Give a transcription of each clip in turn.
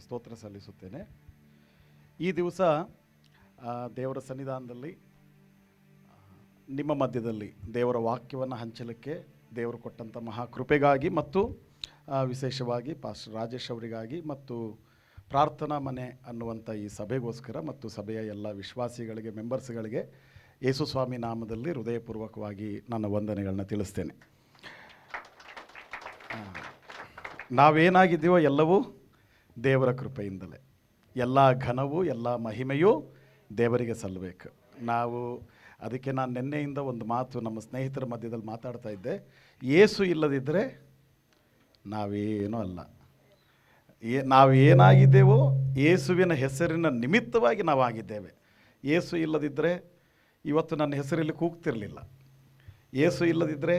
ಸ್ತೋತ್ರ ಸಲ್ಲಿಸುತ್ತೇನೆ. ಈ ದಿವಸ ದೇವರ ಸನ್ನಿಧಾನದಲ್ಲಿ ನಿಮ್ಮ ಮಧ್ಯದಲ್ಲಿ ದೇವರ ವಾಕ್ಯವನ್ನು ಹಂಚಲಿಕ್ಕೆ ದೇವರು ಕೊಟ್ಟಂಥ ಮಹಾಕೃಪೆಗಾಗಿ ಮತ್ತು ವಿಶೇಷವಾಗಿ ಪಾಸ್ಟರ್ ರಾಜೇಶ್ ಅವರಿಗಾಗಿ ಮತ್ತು ಪ್ರಾರ್ಥನಾ ಮನೆ ಅನ್ನುವಂಥ ಈ ಸಭೆಗೋಸ್ಕರ ಮತ್ತು ಸಭೆಯ ಎಲ್ಲ ವಿಶ್ವಾಸಿಗಳಿಗೆ ಮೆಂಬರ್ಸ್ಗಳಿಗೆ ಯೇಸು ಸ್ವಾಮಿ ನಾಮದಲ್ಲಿ ಹೃದಯಪೂರ್ವಕವಾಗಿ ನನ್ನ ವಂದನೆಗಳನ್ನ ತಿಳಿಸ್ತೇನೆ. ನಾವೇನಾಗಿದ್ದೀವೋ ಎಲ್ಲವೂ ದೇವರ ಕೃಪೆಯಿಂದಲೇ. ಎಲ್ಲ ಘನವೂ ಎಲ್ಲ ಮಹಿಮೆಯೂ ದೇವರಿಗೆ ಸಲ್ಲಬೇಕು. ಅದಕ್ಕೆ ನಾನು ನಿನ್ನೆಯಿಂದ ಒಂದು ಮಾತು ನಮ್ಮ ಸ್ನೇಹಿತರ ಮಧ್ಯದಲ್ಲಿ ಮಾತಾಡ್ತಾ ಇದ್ದೆ. ಯೇಸು ಇಲ್ಲದಿದ್ದರೆ ನಾವೇನೂ ಅಲ್ಲ. ನಾವೇನಾಗಿದ್ದೇವೋ ಯೇಸುವಿನ ಹೆಸರಿನ ನಿಮಿತ್ತವಾಗಿ ನಾವಾಗಿದ್ದೇವೆ. ಯೇಸು ಇಲ್ಲದಿದ್ದರೆ ಇವತ್ತು ನನ್ನ ಹೆಸರಲ್ಲಿ ಕೂಗ್ತಿರಲಿಲ್ಲ. ಯೇಸು ಇಲ್ಲದಿದ್ದರೆ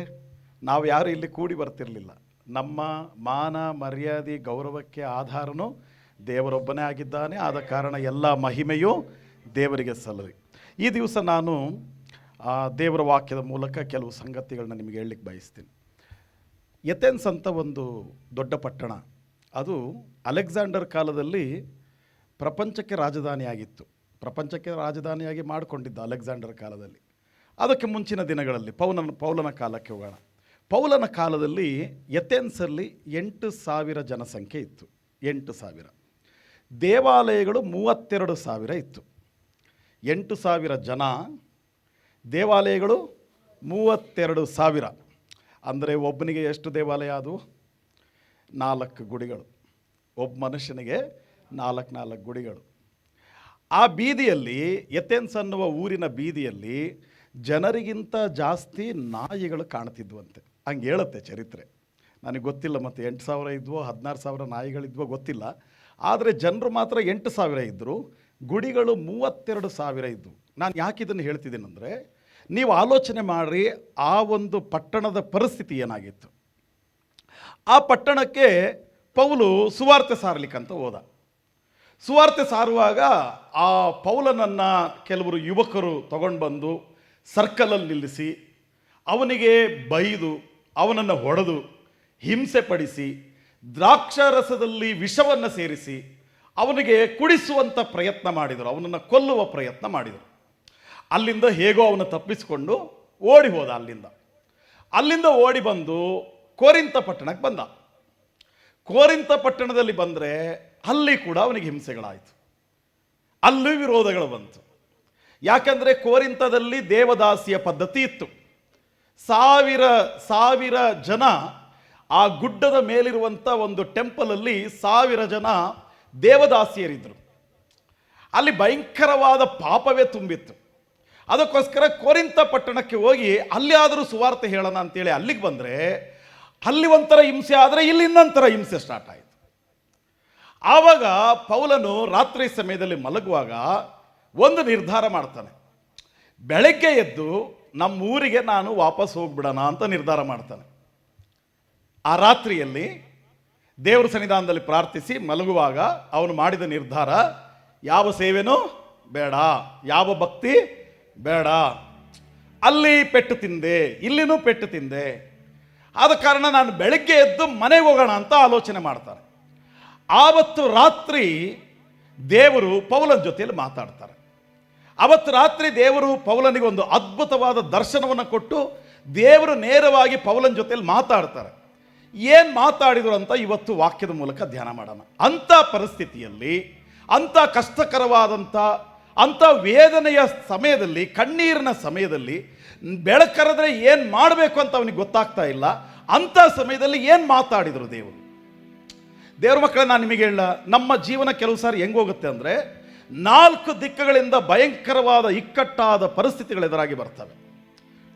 ನಾವು ಯಾರು ಇಲ್ಲಿ ಕೂಡಿ ಬರ್ತಿರಲಿಲ್ಲ. ನಮ್ಮ ಮಾನ ಮರ್ಯಾದೆ ಗೌರವಕ್ಕೆ ಆಧಾರನೂ ದೇವರೊಬ್ಬನೇ ಆಗಿದ್ದಾನೆ. ಆದ ಕಾರಣ ಎಲ್ಲ ಮಹಿಮೆಯೂ ದೇವರಿಗೆ ಸಲ್ಲಲಿ. ಈ ದಿವಸ ನಾನು ದೇವರ ವಾಕ್ಯದ ಮೂಲಕ ಕೆಲವು ಸಂಗತಿಗಳನ್ನ ನಿಮಗೆ ಹೇಳಲಿಕ್ಕೆ ಬಯಸ್ತೀನಿ. ಎಥೆನ್ಸ್ ಅಂತ ಒಂದು ದೊಡ್ಡ ಪಟ್ಟಣ, ಅದು ಅಲೆಕ್ಸಾಂಡರ್ ಕಾಲದಲ್ಲಿ ಪ್ರಪಂಚಕ್ಕೆ ರಾಜಧಾನಿಯಾಗಿತ್ತು. ಪ್ರಪಂಚಕ್ಕೆ ರಾಜಧಾನಿಯಾಗಿ ಮಾಡಿಕೊಂಡಿದ್ದ ಅಲೆಕ್ಸಾಂಡರ್ ಕಾಲದಲ್ಲಿ. ಅದಕ್ಕೆ ಮುಂಚಿನ ದಿನಗಳಲ್ಲಿ ಪೌಲನ ಕಾಲಕ್ಕೆ ಹೋಗೋಣ. ಪೌಲನ ಕಾಲದಲ್ಲಿ ಎಥೆನ್ಸಲ್ಲಿ 8,000 ಜನಸಂಖ್ಯೆ ಇತ್ತು. 8,000 ದೇವಾಲಯಗಳು 32,000 ಇತ್ತು. 8,000 ಜನ, ದೇವಾಲಯಗಳು 32,000. ಅಂದರೆ ಒಬ್ಬನಿಗೆ ಎಷ್ಟು ದೇವಾಲಯ? ಅದು 4 ಗುಡಿಗಳು. ಒಬ್ಬ ಮನುಷ್ಯನಿಗೆ 4 ಗುಡಿಗಳು. ಆ ಬೀದಿಯಲ್ಲಿ, ಎಥೆನ್ಸ್ ಅನ್ನುವ ಊರಿನ ಬೀದಿಯಲ್ಲಿ ಜನರಿಗಿಂತ ಜಾಸ್ತಿ ನಾಯಿಗಳು ಕಾಣ್ತಿದ್ವಂತೆ. ಹಂಗೆ ಹೇಳುತ್ತೆ ಚರಿತ್ರೆ. ನನಗೆ ಗೊತ್ತಿಲ್ಲ, ಮತ್ತು 8,000 ಇದ್ವೋ 16,000 ನಾಯಿಗಳಿದ್ವೋ ಗೊತ್ತಿಲ್ಲ. ಆದರೆ ಜನರು ಮಾತ್ರ 8,000 ಇದ್ದರು. ಗುಡಿಗಳು 32,000 ಇದ್ವು. ನಾನು ಯಾಕೆ ಇದನ್ನು ಹೇಳ್ತಿದ್ದೀನಿ ಅಂದರೆ, ನೀವು ಆಲೋಚನೆ ಮಾಡಿರಿ, ಆ ಒಂದು ಪಟ್ಟಣದ ಪರಿಸ್ಥಿತಿ ಏನಾಗಿತ್ತು. ಆ ಪಟ್ಟಣಕ್ಕೆ ಪೌಲು ಸುವಾರ್ತೆ ಸಾರಲಿಕ್ಕಂತ ಹೋದ. ಸುವಾರ್ತೆ ಸಾರುವಾಗ ಆ ಪೌಲನನ್ನು ಕೆಲವರು ಯುವಕರು ತಗೊಂಡು ಬಂದು ಸರ್ಕಲಲ್ಲಿ ನಿಲ್ಲಿಸಿ ಅವನಿಗೆ ಬೈದು ಅವನನ್ನು ಹೊಡೆದು ಹಿಂಸೆ ಪಡಿಸಿ ದ್ರಾಕ್ಷಾರಸದಲ್ಲಿ ವಿಷವನ್ನು ಸೇರಿಸಿ ಅವನಿಗೆ ಕುಡಿಸುವಂಥ ಪ್ರಯತ್ನ ಮಾಡಿದರು. ಅವನನ್ನು ಕೊಲ್ಲುವ ಪ್ರಯತ್ನ ಮಾಡಿದರು. ಅಲ್ಲಿಂದ ಹೇಗೋ ಅವನು ತಪ್ಪಿಸಿಕೊಂಡು ಓಡಿ ಹೋದ. ಅಲ್ಲಿಂದ ಓಡಿ ಬಂದು ಕೋರಿಂಥ ಪಟ್ಟಣಕ್ಕೆ ಬಂದ. ಕೋರಿಂಥ ಪಟ್ಟಣದಲ್ಲಿ ಬಂದರೆ ಅಲ್ಲಿ ಕೂಡ ಅವನಿಗೆ ಹಿಂಸೆಗಳಾಯಿತು. ಅಲ್ಲಿ ವಿರೋಧಗಳು ಬಂತು. ಯಾಕಂದರೆ ಕೋರಿಂಥದಲ್ಲಿ ದೇವದಾಸಿಯ ಪದ್ಧತಿ ಇತ್ತು. 1,000 ಜನ ಆ ಗುಡ್ಡದ ಮೇಲಿರುವಂಥ ಒಂದು ಟೆಂಪಲಲ್ಲಿ 1,000 ಜನ ದೇವದಾಸಿಯರಿದ್ದರು. ಅಲ್ಲಿ ಭಯಂಕರವಾದ ಪಾಪವೇ ತುಂಬಿತ್ತು. ಅದಕ್ಕೋಸ್ಕರ ಕೋರಿಂಥ ಪಟ್ಟಣಕ್ಕೆ ಹೋಗಿ ಅಲ್ಲಿಯಾದರೂ ಸುವಾರ್ತೆ ಹೇಳೋಣ ಅಂತೇಳಿ ಅಲ್ಲಿಗೆ ಬಂದರೆ ಅಲ್ಲಿ ಒಂಥರ ಹಿಂಸೆ ಆದರೆ ಇಲ್ಲಿ ಇನ್ನೊಂಥರ ಹಿಂಸೆ ಸ್ಟಾರ್ಟ್ ಆಯಿತು. ಆವಾಗ ಪೌಲನು ರಾತ್ರಿ ಸಮಯದಲ್ಲಿ ಮಲಗುವಾಗ ಒಂದು ನಿರ್ಧಾರ ಮಾಡ್ತಾನೆ. ಬೆಳಗ್ಗೆ ಎದ್ದು ನಮ್ಮೂರಿಗೆ ನಾನು ವಾಪಸ್ ಹೋಗ್ಬಿಡೋಣ ಅಂತ ನಿರ್ಧಾರ ಮಾಡ್ತಾನೆ. ಆ ರಾತ್ರಿಯಲ್ಲಿ ದೇವರ ಸನ್ನಿಧಾನದಲ್ಲಿ ಪ್ರಾರ್ಥಿಸಿ ಮಲಗುವಾಗ ಅವನು ಮಾಡಿದ ನಿರ್ಧಾರ, ಯಾವ ಸೇವೆನೂ ಬೇಡ, ಯಾವ ಭಕ್ತಿ ಬೇಡ. ಅಲ್ಲಿ ಪೆಟ್ಟು ತಿಂದೆ, ಇಲ್ಲಿನೂ ಪೆಟ್ಟು ತಿಂದೆ, ಆದ ಕಾರಣ ನಾನು ಬೆಳಗ್ಗೆ ಎದ್ದು ಮನೆಗೆ ಹೋಗೋಣ ಅಂತ ಆಲೋಚನೆ ಮಾಡ್ತಾರೆ. ಆವತ್ತು ರಾತ್ರಿ ದೇವರು ಪೌಲನ ಜೊತೆಯಲ್ಲಿ ಮಾತಾಡ್ತಾರೆ. ಅವತ್ತು ರಾತ್ರಿ ದೇವರು ಪೌಲನಿಗೆ ಒಂದು ಅದ್ಭುತವಾದ ದರ್ಶನವನ್ನು ಕೊಟ್ಟು ದೇವರು ನೇರವಾಗಿ ಪೌಲನ ಜೊತೆಯಲ್ಲಿ ಮಾತಾಡ್ತಾರೆ. ಏನು ಮಾತಾಡಿದರು ಅಂತ ಇವತ್ತು ವಾಕ್ಯದ ಮೂಲಕ ಧ್ಯಾನ ಮಾಡೋಣ. ಅಂಥ ಪರಿಸ್ಥಿತಿಯಲ್ಲಿ, ಅಂಥ ಕಷ್ಟಕರವಾದಂಥ ಅಂಥ ವೇದನೆಯ ಸಮಯದಲ್ಲಿ, ಕಣ್ಣೀರಿನ ಸಮಯದಲ್ಲಿ, ಬೆಳಕರೆದ್ರೆ ಏನು ಮಾಡಬೇಕು ಅಂತ ಅವನಿಗೆ ಗೊತ್ತಾಗ್ತಾ ಇಲ್ಲ. ಅಂಥ ಸಮಯದಲ್ಲಿ ಏನು ಮಾತಾಡಿದರು ದೇವ್ರ ಮಕ್ಕಳ, ನಾನು ನಿಮಗೆ ಹೇಳ, ನಮ್ಮ ಜೀವನ ಕೆಲವು ಸಾರಿ ಹೆಂಗೋಗುತ್ತೆ ಅಂದರೆ, 4 ದಿಕ್ಕುಗಳಿಂದ ಭಯಂಕರವಾದ ಇಕ್ಕಟ್ಟಾದ ಪರಿಸ್ಥಿತಿಗಳು ಎದುರಾಗಿ ಬರ್ತವೆ,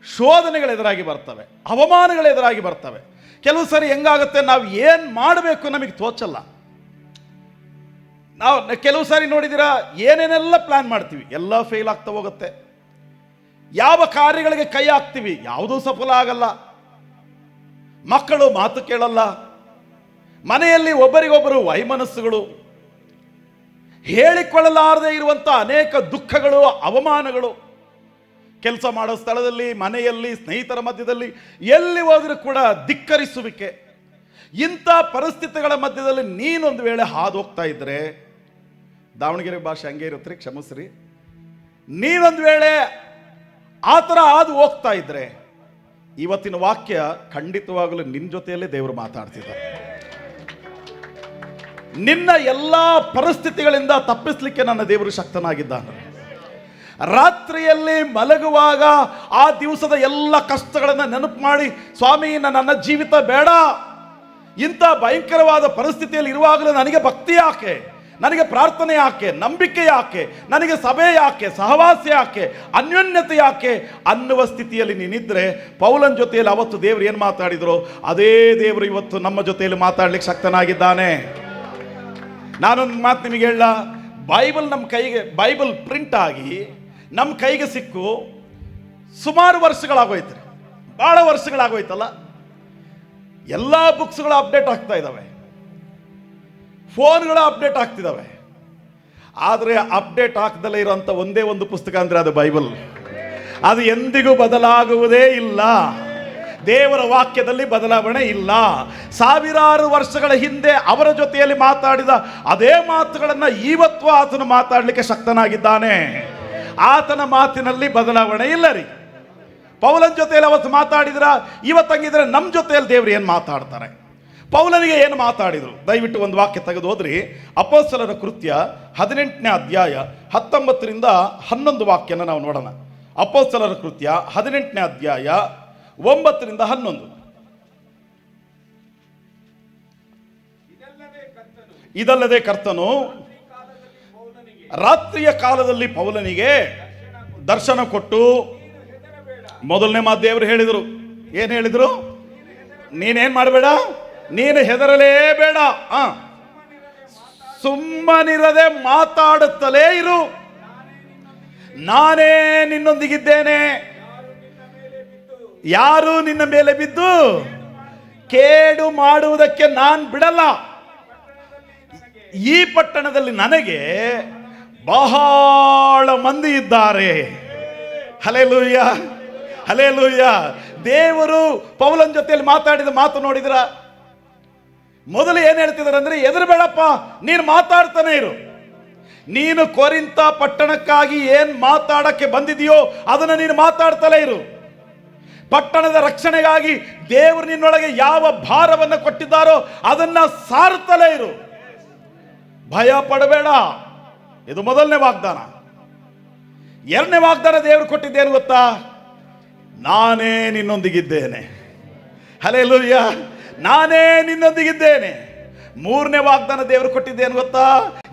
ಶೋಧನೆಗಳು ಎದುರಾಗಿ ಬರ್ತವೆ, ಅವಮಾನಗಳು ಎದುರಾಗಿ ಬರ್ತವೆ. ಕೆಲವು ಸಾರಿ ಹೆಂಗಾಗುತ್ತೆ, ನಾವು ಏನು ಮಾಡಬೇಕು ನಮಗೆ ತೋಚಲ್ಲ. ನಾವು ಕೆಲವು ಸಾರಿ ನೋಡಿದ್ದೀರಾ, ಏನೇನೆಲ್ಲ ಪ್ಲಾನ್ ಮಾಡ್ತೀವಿ, ಎಲ್ಲ ಫೇಲ್ ಆಗ್ತಾ ಹೋಗುತ್ತೆ. ಯಾವ ಕಾರ್ಯಗಳಿಗೆ ಕೈ ಹಾಕ್ತೀವಿ, ಯಾವುದೂ ಸಫಲ ಆಗಲ್ಲ. ಮಕ್ಕಳು ಮಾತು ಕೇಳಲ್ಲ. ಮನೆಯಲ್ಲಿ ಒಬ್ಬರಿಗೊಬ್ಬರು ವೈಮನಸ್ಸುಗಳು, ಹೇಳಿಕೊಳ್ಳಲಾರದೆ ಇರುವಂಥ ಅನೇಕ ದುಃಖಗಳು, ಅವಮಾನಗಳು. ಕೆಲಸ ಮಾಡೋ ಸ್ಥಳದಲ್ಲಿ, ಮನೆಯಲ್ಲಿ, ಸ್ನೇಹಿತರ ಮಧ್ಯದಲ್ಲಿ, ಎಲ್ಲಿ ಹೋದರೂ ಕೂಡ ಧಿಕ್ಕರಿಸುವಿಕೆ. ಇಂಥ ಪರಿಸ್ಥಿತಿಗಳ ಮಧ್ಯದಲ್ಲಿ ನೀನೊಂದು ವೇಳೆ ಹಾದು ಹೋಗ್ತಾ ಇದ್ರೆ, ದಾವಣಗೆರೆ ಭಾಷೆ ಹಂಗೆ ಇರುತ್ತೆ, ಕ್ಷಮಿಸ್ರಿ, ನೀನೊಂದು ವೇಳೆ ಆ ಥರ ಹಾದು ಹೋಗ್ತಾ ಇದ್ರೆ, ಇವತ್ತಿನ ವಾಕ್ಯ ಖಂಡಿತವಾಗಲೂ ನಿನ್ನ ಜೊತೆಯಲ್ಲೇ ದೇವರು ಮಾತಾಡ್ತಿದ್ದಾರೆ. ನಿನ್ನ ಎಲ್ಲ ಪರಿಸ್ಥಿತಿಗಳಿಂದ ತಪ್ಪಿಸ್ಲಿಕ್ಕೆ ನನ್ನ ದೇವರು ಶಕ್ತನಾಗಿದ್ದಾನೆ. ರಾತ್ರಿಯಲ್ಲಿ ಮಲಗುವಾಗ ಆ ದಿವಸದ ಎಲ್ಲ ಕಷ್ಟಗಳನ್ನು ನೆನಪು ಮಾಡಿ, ಸ್ವಾಮಿ ನನ್ನ ಜೀವಿತ ಬೇಡ, ಇಂಥ ಭಯಂಕರವಾದ ಪರಿಸ್ಥಿತಿಯಲ್ಲಿ ಇರುವಾಗಲೂ ನನಗೆ ಭಕ್ತಿ ಯಾಕೆ, ನನಗೆ ಪ್ರಾರ್ಥನೆ ಯಾಕೆ, ನಂಬಿಕೆ ಯಾಕೆ, ನನಗೆ ಸಭೆ ಯಾಕೆ, ಸಹವಾಸ ಯಾಕೆ, ಅನ್ಯೋನ್ಯತೆ ಯಾಕೆ ಅನ್ನುವ ಸ್ಥಿತಿಯಲ್ಲಿ ನೀನಿದ್ರೆ, ಪೌಲನ ಜೊತೆಯಲ್ಲಿ ಅವತ್ತು ದೇವರು ಏನು ಮಾತಾಡಿದ್ರು ಅದೇ ದೇವರು ಇವತ್ತು ನಮ್ಮ ಜೊತೆಯಲ್ಲಿ ಮಾತಾಡ್ಲಿಕ್ಕೆ ಶಕ್ತನಾಗಿದ್ದಾನೆ. ನಾನೊಂದು ಮಾತು ನಿಮಗೆ ಹೇಳ, ಬೈಬಲ್ ನಮ್ಮ ಕೈಗೆ, ಬೈಬಲ್ ಪ್ರಿಂಟ್ ಆಗಿ ನಮ್ಮ ಕೈಗೆ ಸಿಕ್ಕು ಸುಮಾರು ವರ್ಷಗಳಾಗೋಯ್ತು, ಭಾಳ ವರ್ಷಗಳಾಗೋಯ್ತಲ್ಲ. ಎಲ್ಲ ಬುಕ್ಸ್ಗಳು ಅಪ್ಡೇಟ್ ಆಗ್ತಾ ಇದ್ದಾವೆ, ಫೋನ್ಗಳು ಅಪ್ಡೇಟ್ ಆಗ್ತಿದ್ದಾವೆ. ಆದರೆ ಅಪ್ಡೇಟ್ ಆಗ್ದಲೇ ಇರೋಂಥ ಒಂದೇ ಒಂದು ಪುಸ್ತಕ ಅಂದರೆ ಅದು ಬೈಬಲ್. ಅದು ಎಂದಿಗೂ ಬದಲಾಗುವುದೇ ಇಲ್ಲ. ದೇವರ ವಾಕ್ಯದಲ್ಲಿ ಬದಲಾವಣೆ ಇಲ್ಲ. ಸಾವಿರಾರು ವರ್ಷಗಳ ಹಿಂದೆ ಅವರ ಜೊತೆಯಲ್ಲಿ ಮಾತಾಡಿದ ಅದೇ ಮಾತುಗಳನ್ನು ಇವತ್ತು ಆತನು ಮಾತಾಡಲಿಕ್ಕೆ ಶಕ್ತನಾಗಿದ್ದಾನೆ. ಆತನ ಮಾತಿನಲ್ಲಿ ಬದಲಾವಣೆ ಇಲ್ಲ ರೀ. ಪೌಲನ ಜೊತೆಯಲ್ಲಿ ಅವತ್ತು ಮಾತಾಡಿದ್ರ, ಇವತ್ತಂಗಿದ್ರೆ ನಮ್ಮ ಜೊತೆಯಲ್ಲಿ ದೇವರು ಏನು ಮಾತಾಡ್ತಾರೆ, ಪೌಲನಿಗೆ ಏನು ಮಾತಾಡಿದರು? ದಯವಿಟ್ಟು ಒಂದು ವಾಕ್ಯ ತೆಗೆದು ಹೋದ್ರಿ. ಅಪೊಸ್ತಲರ ಕೃತ್ಯ 18ನೇ ಅಧ್ಯಾಯ 19ರಿಂದ 11 ವಾಕ್ಯನ ನಾವು ನೋಡೋಣ. ಅಪೊಸ್ತಲರ ಕೃತ್ಯ 18ನೇ ಅಧ್ಯಾಯ 9ರಿಂದ 11. ಇದಲ್ಲದೆ ಕರ್ತನು ರಾತ್ರಿಯ ಕಾಲದಲ್ಲಿ ಪೌಲನಿಗೆ ದರ್ಶನ ಕೊಟ್ಟು, ಮೊದಲನೇ ಮಾತು ದೇವರು ಹೇಳಿದರು. ಏನು ಹೇಳಿದರು? ನೀನೇನ್ ಮಾಡಬೇಡ, ನೀನು ಹೆದರಲೇಬೇಡ, ಸುಮ್ಮನಿರದೆ ಮಾತಾಡುತ್ತಲೇ ಇರು, ನಾನೇ ನಿನ್ನೊಂದಿಗಿದ್ದೇನೆ, ಯಾರು ನಿನ್ನ ಮೇಲೆ ಬಿದ್ದು ಕೇಡು ಮಾಡುವುದಕ್ಕೆ ನಾನು ಬಿಡಲ್ಲ. ಈ ಪಟ್ಟಣದಲ್ಲಿ ನನಗೆ ಬಹಳ ಮಂದಿ ಇದ್ದಾರೆ. Hallelujah, hallelujah. ದೇವರು ಪೌಲನ ಜೊತೆಯಲ್ಲಿ ಮಾತಾಡಿದ ಮಾತು ನೋಡಿದ್ರ? ಮೊದಲು ಏನು ಹೇಳ್ತಿದ್ದಾರೆ ಅಂದ್ರೆ, ಹೆದರಬೇಡಪ್ಪ, ನೀನು ಮಾತಾಡ್ತಾನೆ ಇರು. ನೀನು ಕೊರಿಂಥ ಪಟ್ಟಣಕ್ಕಾಗಿ ಏನು ಮಾತಾಡಕ್ಕೆ ಬಂದಿದೆಯೋ ಅದನ್ನು ನೀನು ಮಾತಾಡ್ತಲೇ ಇರು. ಪಟ್ಟಣದ ರಕ್ಷಣೆಗಾಗಿ ದೇವರು ನಿನ್ನೊಳಗೆ ಯಾವ ಭಾರವನ್ನು ಕೊಟ್ಟಿದ್ದಾರೋ ಅದನ್ನ ಸಾರುತ್ತಲೇ ಇರು. ಭಯ ಪಡಬೇಡ. ಇದು ಮೊದಲನೇ ವಾಗ್ದಾನ. ಎರಡನೇ ವಾಗ್ದಾನ ದೇವರು ಕೊಟ್ಟಿದ್ದೇನು ಗೊತ್ತಾ? ನಾನೇ ನಿನ್ನೊಂದಿಗಿದ್ದೇನೆ. ಹಲ್ಲೆಲೂಯ, ನಾನೇ ನಿನ್ನೊಂದಿಗಿದ್ದೇನೆ. ಮೂರನೇ ವಾಗ್ದಾನ ದೇವರು ಕೊಟ್ಟಿದ್ದೇನು ಗೊತ್ತಾ?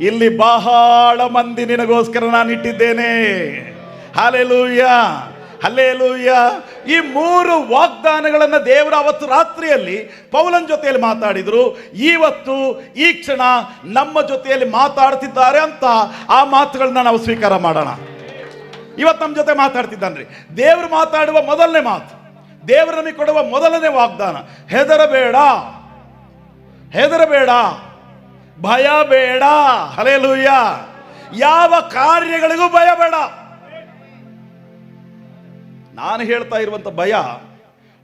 ಇಲ್ಲಿ ಬಹಳ ಮಂದಿ ನಿನಗೋಸ್ಕರ ನಾನು ಇಟ್ಟಿದ್ದೇನೆ. Hallelujah, hallelujah. ಈ ಮೂರು ವಾಗ್ದಾನಗಳನ್ನು ದೇವರು ಅವತ್ತು ರಾತ್ರಿಯಲ್ಲಿ ಪೌಲನ ಜೊತೆಯಲ್ಲಿ ಮಾತಾಡಿದ್ರು. ಇವತ್ತು ಈ ಕ್ಷಣ ನಮ್ಮ ಜೊತೆಯಲ್ಲಿ ಮಾತಾಡ್ತಿದ್ದಾರೆ ಅಂತ ಆ ಮಾತುಗಳನ್ನ ನಾವು ಸ್ವೀಕಾರ ಮಾಡೋಣ. ಇವತ್ತು ನಮ್ಮ ಜೊತೆ ಮಾತಾಡ್ತಿದ್ದಾನ್ರಿ. ದೇವರು ಮಾತಾಡುವ ಮೊದಲನೇ ಮಾತು, ದೇವರು ನಮಗೆ ಕೊಡುವ ಮೊದಲನೇ ವಾಗ್ದಾನ, ಹೆದರಬೇಡ, ಹೆದರಬೇಡ, ಭಯ ಬೇಡ. ಹಲ್ಲೆಲೂಯ. ಯಾವ ಕಾರ್ಯಗಳಿಗೂ ಭಯ ಬೇಡ. ನಾನು ಹೇಳ್ತಾ ಇರುವಂಥ ಭಯ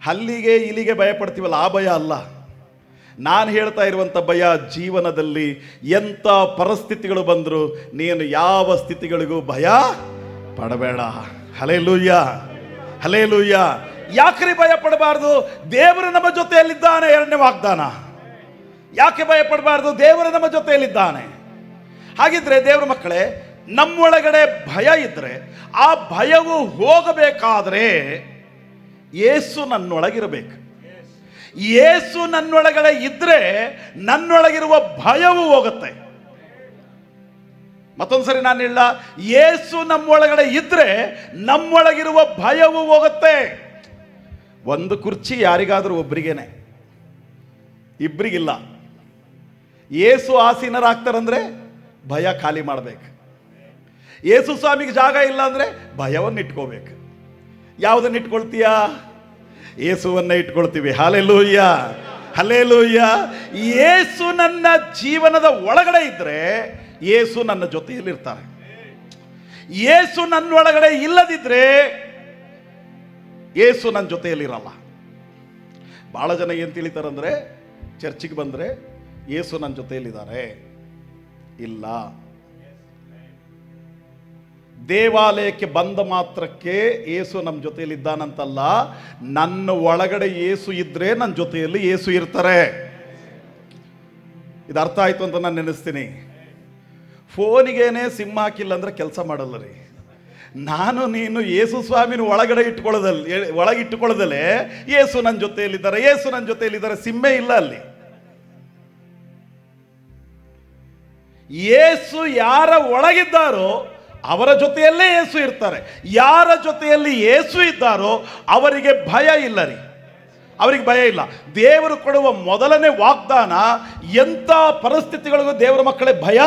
ಹಲ್ಲಿಗೆ ಇಲಿಗೆ ಭಯ ಪಡ್ತೀವಲ್ಲ ಆ ಭಯ ಅಲ್ಲ. ನಾನು ಹೇಳ್ತಾ ಇರುವಂಥ ಭಯ ಜೀವನದಲ್ಲಿ ಎಂಥ ಪರಿಸ್ಥಿತಿಗಳು ಬಂದರೂ ನೀನು ಯಾವ ಸ್ಥಿತಿಗಳಿಗೂ ಭಯ ಪಡಬೇಡ. Hallelujah, hallelujah. ಯಾಕ್ರಿ ಭಯ ಪಡಬಾರ್ದು? ದೇವರು ನಮ್ಮ ಜೊತೆಯಲ್ಲಿದ್ದಾನೆ. ಎರಡನೇ ವಾಗ್ದಾನ. ಯಾಕೆ ಭಯ ಪಡಬಾರ್ದು? ದೇವರು ನಮ್ಮ ಜೊತೆಯಲ್ಲಿದ್ದಾನೆ. ಹಾಗಿದ್ರೆ ದೇವರ ಮಕ್ಕಳೇ, ನಮ್ಮೊಳಗಡೆ ಭಯ ಇದ್ರೆ ಆ ಭಯವು ಹೋಗಬೇಕಾದ್ರೆ ಯೇಸು ನನ್ನೊಳಗಿರಬೇಕು. ಯೇಸು ನನ್ನೊಳಗಡೆ ಇದ್ರೆ ನನ್ನೊಳಗಿರುವ ಭಯವು ಹೋಗುತ್ತೆ. ಮತ್ತೊಂದ್ಸರಿ ನಾನು ಹೇಳ, ಯೇಸು ನಮ್ಮೊಳಗಡೆ ಇದ್ರೆ ನಮ್ಮೊಳಗಿರುವ ಭಯವು ಹೋಗುತ್ತೆ. ಒಂದು ಕುರ್ಚಿ ಯಾರಿಗಾದ್ರೂ ಒಬ್ರಿಗೇನೆ, ಇಬ್ಬರಿಗಿಲ್ಲ. ಯೇಸು ಆಸೀನರಾಗ್ತಾರಂದ್ರೆ ಭಯ ಖಾಲಿ ಮಾಡಬೇಕು. ಯೇಸು ಸ್ವಾಮಿಗೆ ಜಾಗ ಇಲ್ಲ ಅಂದ್ರೆ ಭಯವನ್ನು ಇಟ್ಕೋಬೇಕು. ಯಾವುದನ್ನು ಇಟ್ಕೊಳ್ತೀಯಾ? ಯೇಸುವನ್ನ ಇಟ್ಕೊಳ್ತೀವಿ. Hallelujah, hallelujah. ಯೇಸು ನನ್ನ ಜೀವನದ ಒಳಗಡೆ ಇದ್ರೆ ಯೇಸು ನನ್ನ ಜೊತೆಯಲ್ಲಿರ್ತಾರೆ. ಯೇಸು ನನ್ನೊಳಗಡೆ ಇಲ್ಲದಿದ್ರೆ ಯೇಸು ನನ್ನ ಜೊತೆಯಲ್ಲಿರಲ್ಲ. ಬಹಳ ಜನ ಏನು ತಿಳಿತಾರಂದ್ರೆ, ಚರ್ಚಿಗೆ ಬಂದರೆ ಯೇಸು ನನ್ನ ಜೊತೆಯಲ್ಲಿದ್ದಾರೆ, ಇಲ್ಲ. ದೇವಾಲಯಕ್ಕೆ ಬಂದ ಮಾತ್ರಕ್ಕೆ ಯೇಸು ನಮ್ಮ ಜೊತೆಯಲ್ಲಿದ್ದಾನಂತಲ್ಲ, ನನ್ನ ಒಳಗಡೆ ಯೇಸು ಇದ್ರೆ ನನ್ನ ಜೊತೆಯಲ್ಲಿ ಯೇಸು ಇರ್ತಾರೆ. ಇದು ಅರ್ಥ ಆಯ್ತು ಅಂತ ನಾನು ನೆನೆಸ್ತೀನಿ. ಫೋನಿಗೇನೆ ಸಿಮ್ ಹಾಕಿಲ್ಲ ಅಂದ್ರೆ ಕೆಲಸ ಮಾಡಲ್ಲ ರೀ. ನಾನು ನೀನು ಯೇಸು ಸ್ವಾಮಿನ ಒಳಗಿಟ್ಟುಕೊಳ್ಳದಲ್ಲೇ ಯೇಸು ನನ್ನ ಜೊತೆಯಲ್ಲಿದ್ದಾರೆ, ಯೇಸು ನನ್ನ ಜೊತೆಯಲ್ಲಿದ್ದಾರೆ, ಸಿಮ್ಮೇ ಇಲ್ಲ ಅಲ್ಲಿ. ಯೇಸು ಯಾರ ಒಳಗಿದ್ದಾರೋ ಅವರ ಜೊತೆಯಲ್ಲೇ ಯೇಸು ಇರ್ತಾರೆ. ಯಾರ ಜೊತೆಯಲ್ಲಿ ಯೇಸು ಇದ್ದಾರೋ ಅವರಿಗೆ ಭಯ ಇಲ್ಲ ರೀ, ಅವರಿಗೆ ಭಯ ಇಲ್ಲ. ದೇವರು ಕೊಡುವ ಮೊದಲನೇ ವಾಗ್ದಾನ, ಎಂಥ ಪರಿಸ್ಥಿತಿಗಳಿಗೂ ದೇವರ ಮಕ್ಕಳೇ ಭಯ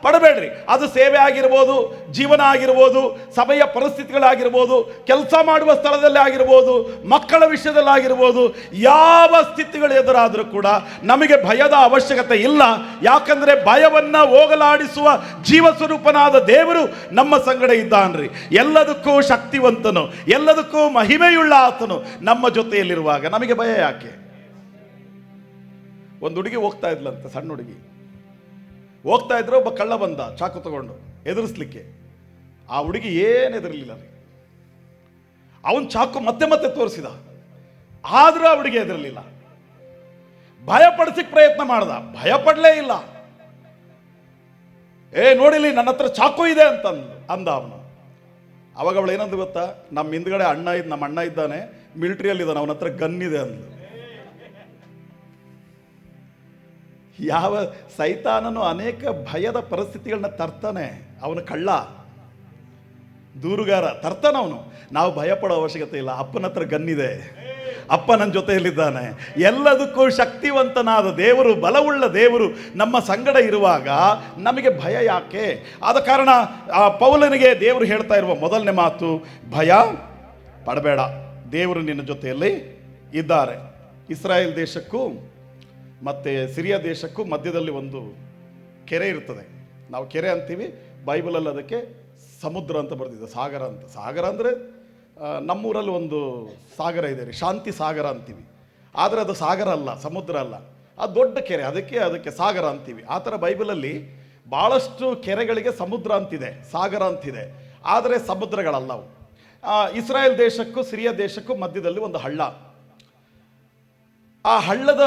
ಪಡಬೇಡ್ರಿ. ಅದು ಸೇವೆ ಆಗಿರ್ಬೋದು, ಜೀವನ ಆಗಿರ್ಬೋದು, ಸಭೆಯ ಪರಿಸ್ಥಿತಿಗಳಾಗಿರ್ಬೋದು, ಕೆಲಸ ಮಾಡುವ ಸ್ಥಳದಲ್ಲಿ ಆಗಿರ್ಬೋದು, ಮಕ್ಕಳ ವಿಷಯದಲ್ಲಾಗಿರ್ಬೋದು, ಯಾವ ಸ್ಥಿತಿಗಳು ಎದುರಾದರೂ ಕೂಡ ನಮಗೆ ಭಯದ ಅವಶ್ಯಕತೆ ಇಲ್ಲ. ಯಾಕಂದರೆ ಭಯವನ್ನು ಹೋಗಲಾಡಿಸುವ ಜೀವ ಸ್ವರೂಪನಾದ ದೇವರು ನಮ್ಮ ಸಂಗಡ ಇದ್ದಾನ್ರಿ. ಎಲ್ಲದಕ್ಕೂ ಶಕ್ತಿವಂತನು, ಎಲ್ಲದಕ್ಕೂ ಮಹಿಮೆಯುಳ್ಳ ಆತನು ನಮ್ಮ ಜೊತೆಯಲ್ಲಿರುವಾಗ ನಮಗೆ ಭಯ ಯಾಕೆ? ಒಂದು ಹುಡುಗಿ ಹೋಗ್ತಾ ಇದ್ಲಂತೆ, ಸಣ್ಣ ಹುಡುಗಿ ಹೋಗ್ತಾ ಇದ್ರೆ ಒಬ್ಬ ಕಳ್ಳ ಬಂದ ಚಾಕು ತಗೊಂಡು ಎದುರಿಸ್ಲಿಕ್ಕೆ. ಆ ಹುಡುಗಿ ಏನು ಎದುರಲಿಲ್ಲ ರೀ. ಅವನ್ ಚಾಕು ಮತ್ತೆ ಮತ್ತೆ ತೋರಿಸಿದ, ಆದ್ರೂ ಆ ಹುಡುಗಿ ಎದುರಲಿಲ್ಲ. ಭಯಪಡಿಸಿಕ್ ಪ್ರಯತ್ನ ಮಾಡ್ದ, ಭಯಪಡಲೇ ಇಲ್ಲ. ನೋಡಿಲಿ ನನ್ನ ಹತ್ರ ಚಾಕು ಇದೆ ಅಂತ ಅಂದ ಅವನು. ಅವಾಗ ಅವಳು ಏನಂದು ಗೊತ್ತಾ, ನಮ್ಮ ಹಿಂದ್ಗಡೆ ನಮ್ಮ ಅಣ್ಣ ಇದ್ದಾನೆ, ಮಿಲಿಟರಿಯಲ್ಲಿ ಇದ್ದಾನೆ, ಅವನ ಹತ್ರ ಗನ್ ಇದೆ ಅಂದ್ಲು. ಯಾವ ಸೈತಾನನು ಅನೇಕ ಭಯದ ಪರಿಸ್ಥಿತಿಗಳನ್ನ ತರ್ತಾನೆ. ಅವನು ಕಳ್ಳ, ದೂರುಗಾರ ತರ್ತಾನ ಅವನು. ನಾವು ಭಯಪಡೋ ಅವಶ್ಯಕತೆ ಇಲ್ಲ. ಅಪ್ಪನ ಹತ್ರ ಗನ್ನಿದೆ, ಅಪ್ಪ ನನ್ನ ಜೊತೆಯಲ್ಲಿದ್ದಾನೆ. ಎಲ್ಲದಕ್ಕೂ ಶಕ್ತಿವಂತನಾದ ದೇವರು, ಬಲವುಳ್ಳ ದೇವರು ನಮ್ಮ ಸಂಗಡ ಇರುವಾಗ ನಮಗೆ ಭಯ ಯಾಕೆ? ಆದ ಕಾರಣ ಪೌಲನಿಗೆ ದೇವರು ಹೇಳ್ತಾ ಇರುವ ಮೊದಲನೇ ಮಾತು, ಭಯ ಪಡಬೇಡ, ದೇವರು ನಿನ್ನ ಜೊತೆಯಲ್ಲಿ ಇದ್ದಾರೆ. ಇಸ್ರಾಯೇಲ್ ದೇಶಕ್ಕೂ ಮತ್ತು ಸಿರಿಯಾ ದೇಶಕ್ಕೂ ಮಧ್ಯದಲ್ಲಿ ಒಂದು ಕೆರೆ ಇರ್ತದೆ. ನಾವು ಕೆರೆ ಅಂತೀವಿ, ಬೈಬಲಲ್ಲಿ ಅದಕ್ಕೆ ಸಮುದ್ರ ಅಂತ ಬರೆದಿದೆ, ಸಾಗರ ಅಂತ. ಸಾಗರ ಅಂದರೆ ನಮ್ಮೂರಲ್ಲಿ ಒಂದು ಸಾಗರ ಇದೆ ರೀ, ಶಾಂತಿ ಸಾಗರ ಅಂತೀವಿ. ಆದರೆ ಅದು ಸಾಗರ ಅಲ್ಲ, ಸಮುದ್ರ ಅಲ್ಲ, ಅದು ದೊಡ್ಡ ಕೆರೆ, ಅದಕ್ಕೆ ಸಾಗರ ಅಂತೀವಿ. ಆ ಥರ ಬೈಬಲಲ್ಲಿ ಭಾಳಷ್ಟು ಕೆರೆಗಳಿಗೆ ಸಮುದ್ರ ಅಂತಿದೆ, ಸಾಗರ ಅಂತಿದೆ, ಆದರೆ ಸಮುದ್ರಗಳಲ್ಲವು. ಇಸ್ರಾಯೇಲ್ ದೇಶಕ್ಕೂ ಸಿರಿಯಾ ದೇಶಕ್ಕೂ ಮಧ್ಯದಲ್ಲಿ ಒಂದು ಹಳ್ಳ. ಆ ಹಳ್ಳದ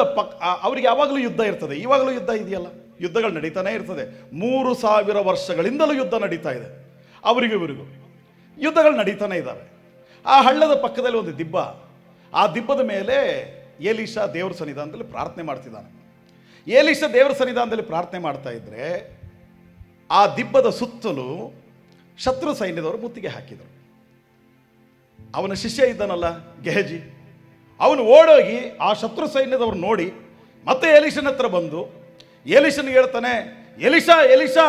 ಅವ್ರಿಗೆ ಯಾವಾಗಲೂ ಯುದ್ಧ ಇರ್ತದೆ, ಇವಾಗಲೂ ಯುದ್ಧ ಇದೆಯಲ್ಲ, ಯುದ್ಧಗಳು ನಡೀತಾನೆ ಇರ್ತದೆ. 3000 ವರ್ಷಗಳಿಂದಲೂ ಯುದ್ಧ ನಡೀತಾ ಇದೆ. ಅವರಿಗೂ ಇವರಿಗೂ ಯುದ್ಧಗಳು ನಡೀತಾನೆ ಇದ್ದಾವೆ. ಆ ಹಳ್ಳದ ಪಕ್ಕದಲ್ಲಿ ಒಂದು ದಿಬ್ಬ, ಆ ದಿಬ್ಬದ ಮೇಲೆ ಏಲೀಷಾ ದೇವರ ಸನ್ನಿಧಾನದಲ್ಲಿ ಪ್ರಾರ್ಥನೆ ಮಾಡ್ತಿದ್ದಾನೆ. ಏಲೀಷಾ ದೇವರ ಸನ್ನಿಧಾನದಲ್ಲಿ ಪ್ರಾರ್ಥನೆ ಮಾಡ್ತಾ ಇದ್ರೆ ಆ ದಿಬ್ಬದ ಸುತ್ತಲೂ ಶತ್ರು ಸೈನ್ಯದವರು ಮುತ್ತಿಗೆ ಹಾಕಿದರು. ಅವನ ಶಿಷ್ಯ ಇದ್ದಾನಲ್ಲ ಗೆಹಜಿ, ಅವನು ಓಡೋಗಿ ಆ ಶತ್ರು ಸೈನ್ಯದವರು ನೋಡಿ ಮತ್ತೆ ಎಲೀಷನ ಹತ್ರ ಬಂದು ಎಲೀಷನಿಗೆ ಹೇಳ್ತಾನೆ, ಎಲೀಷಾ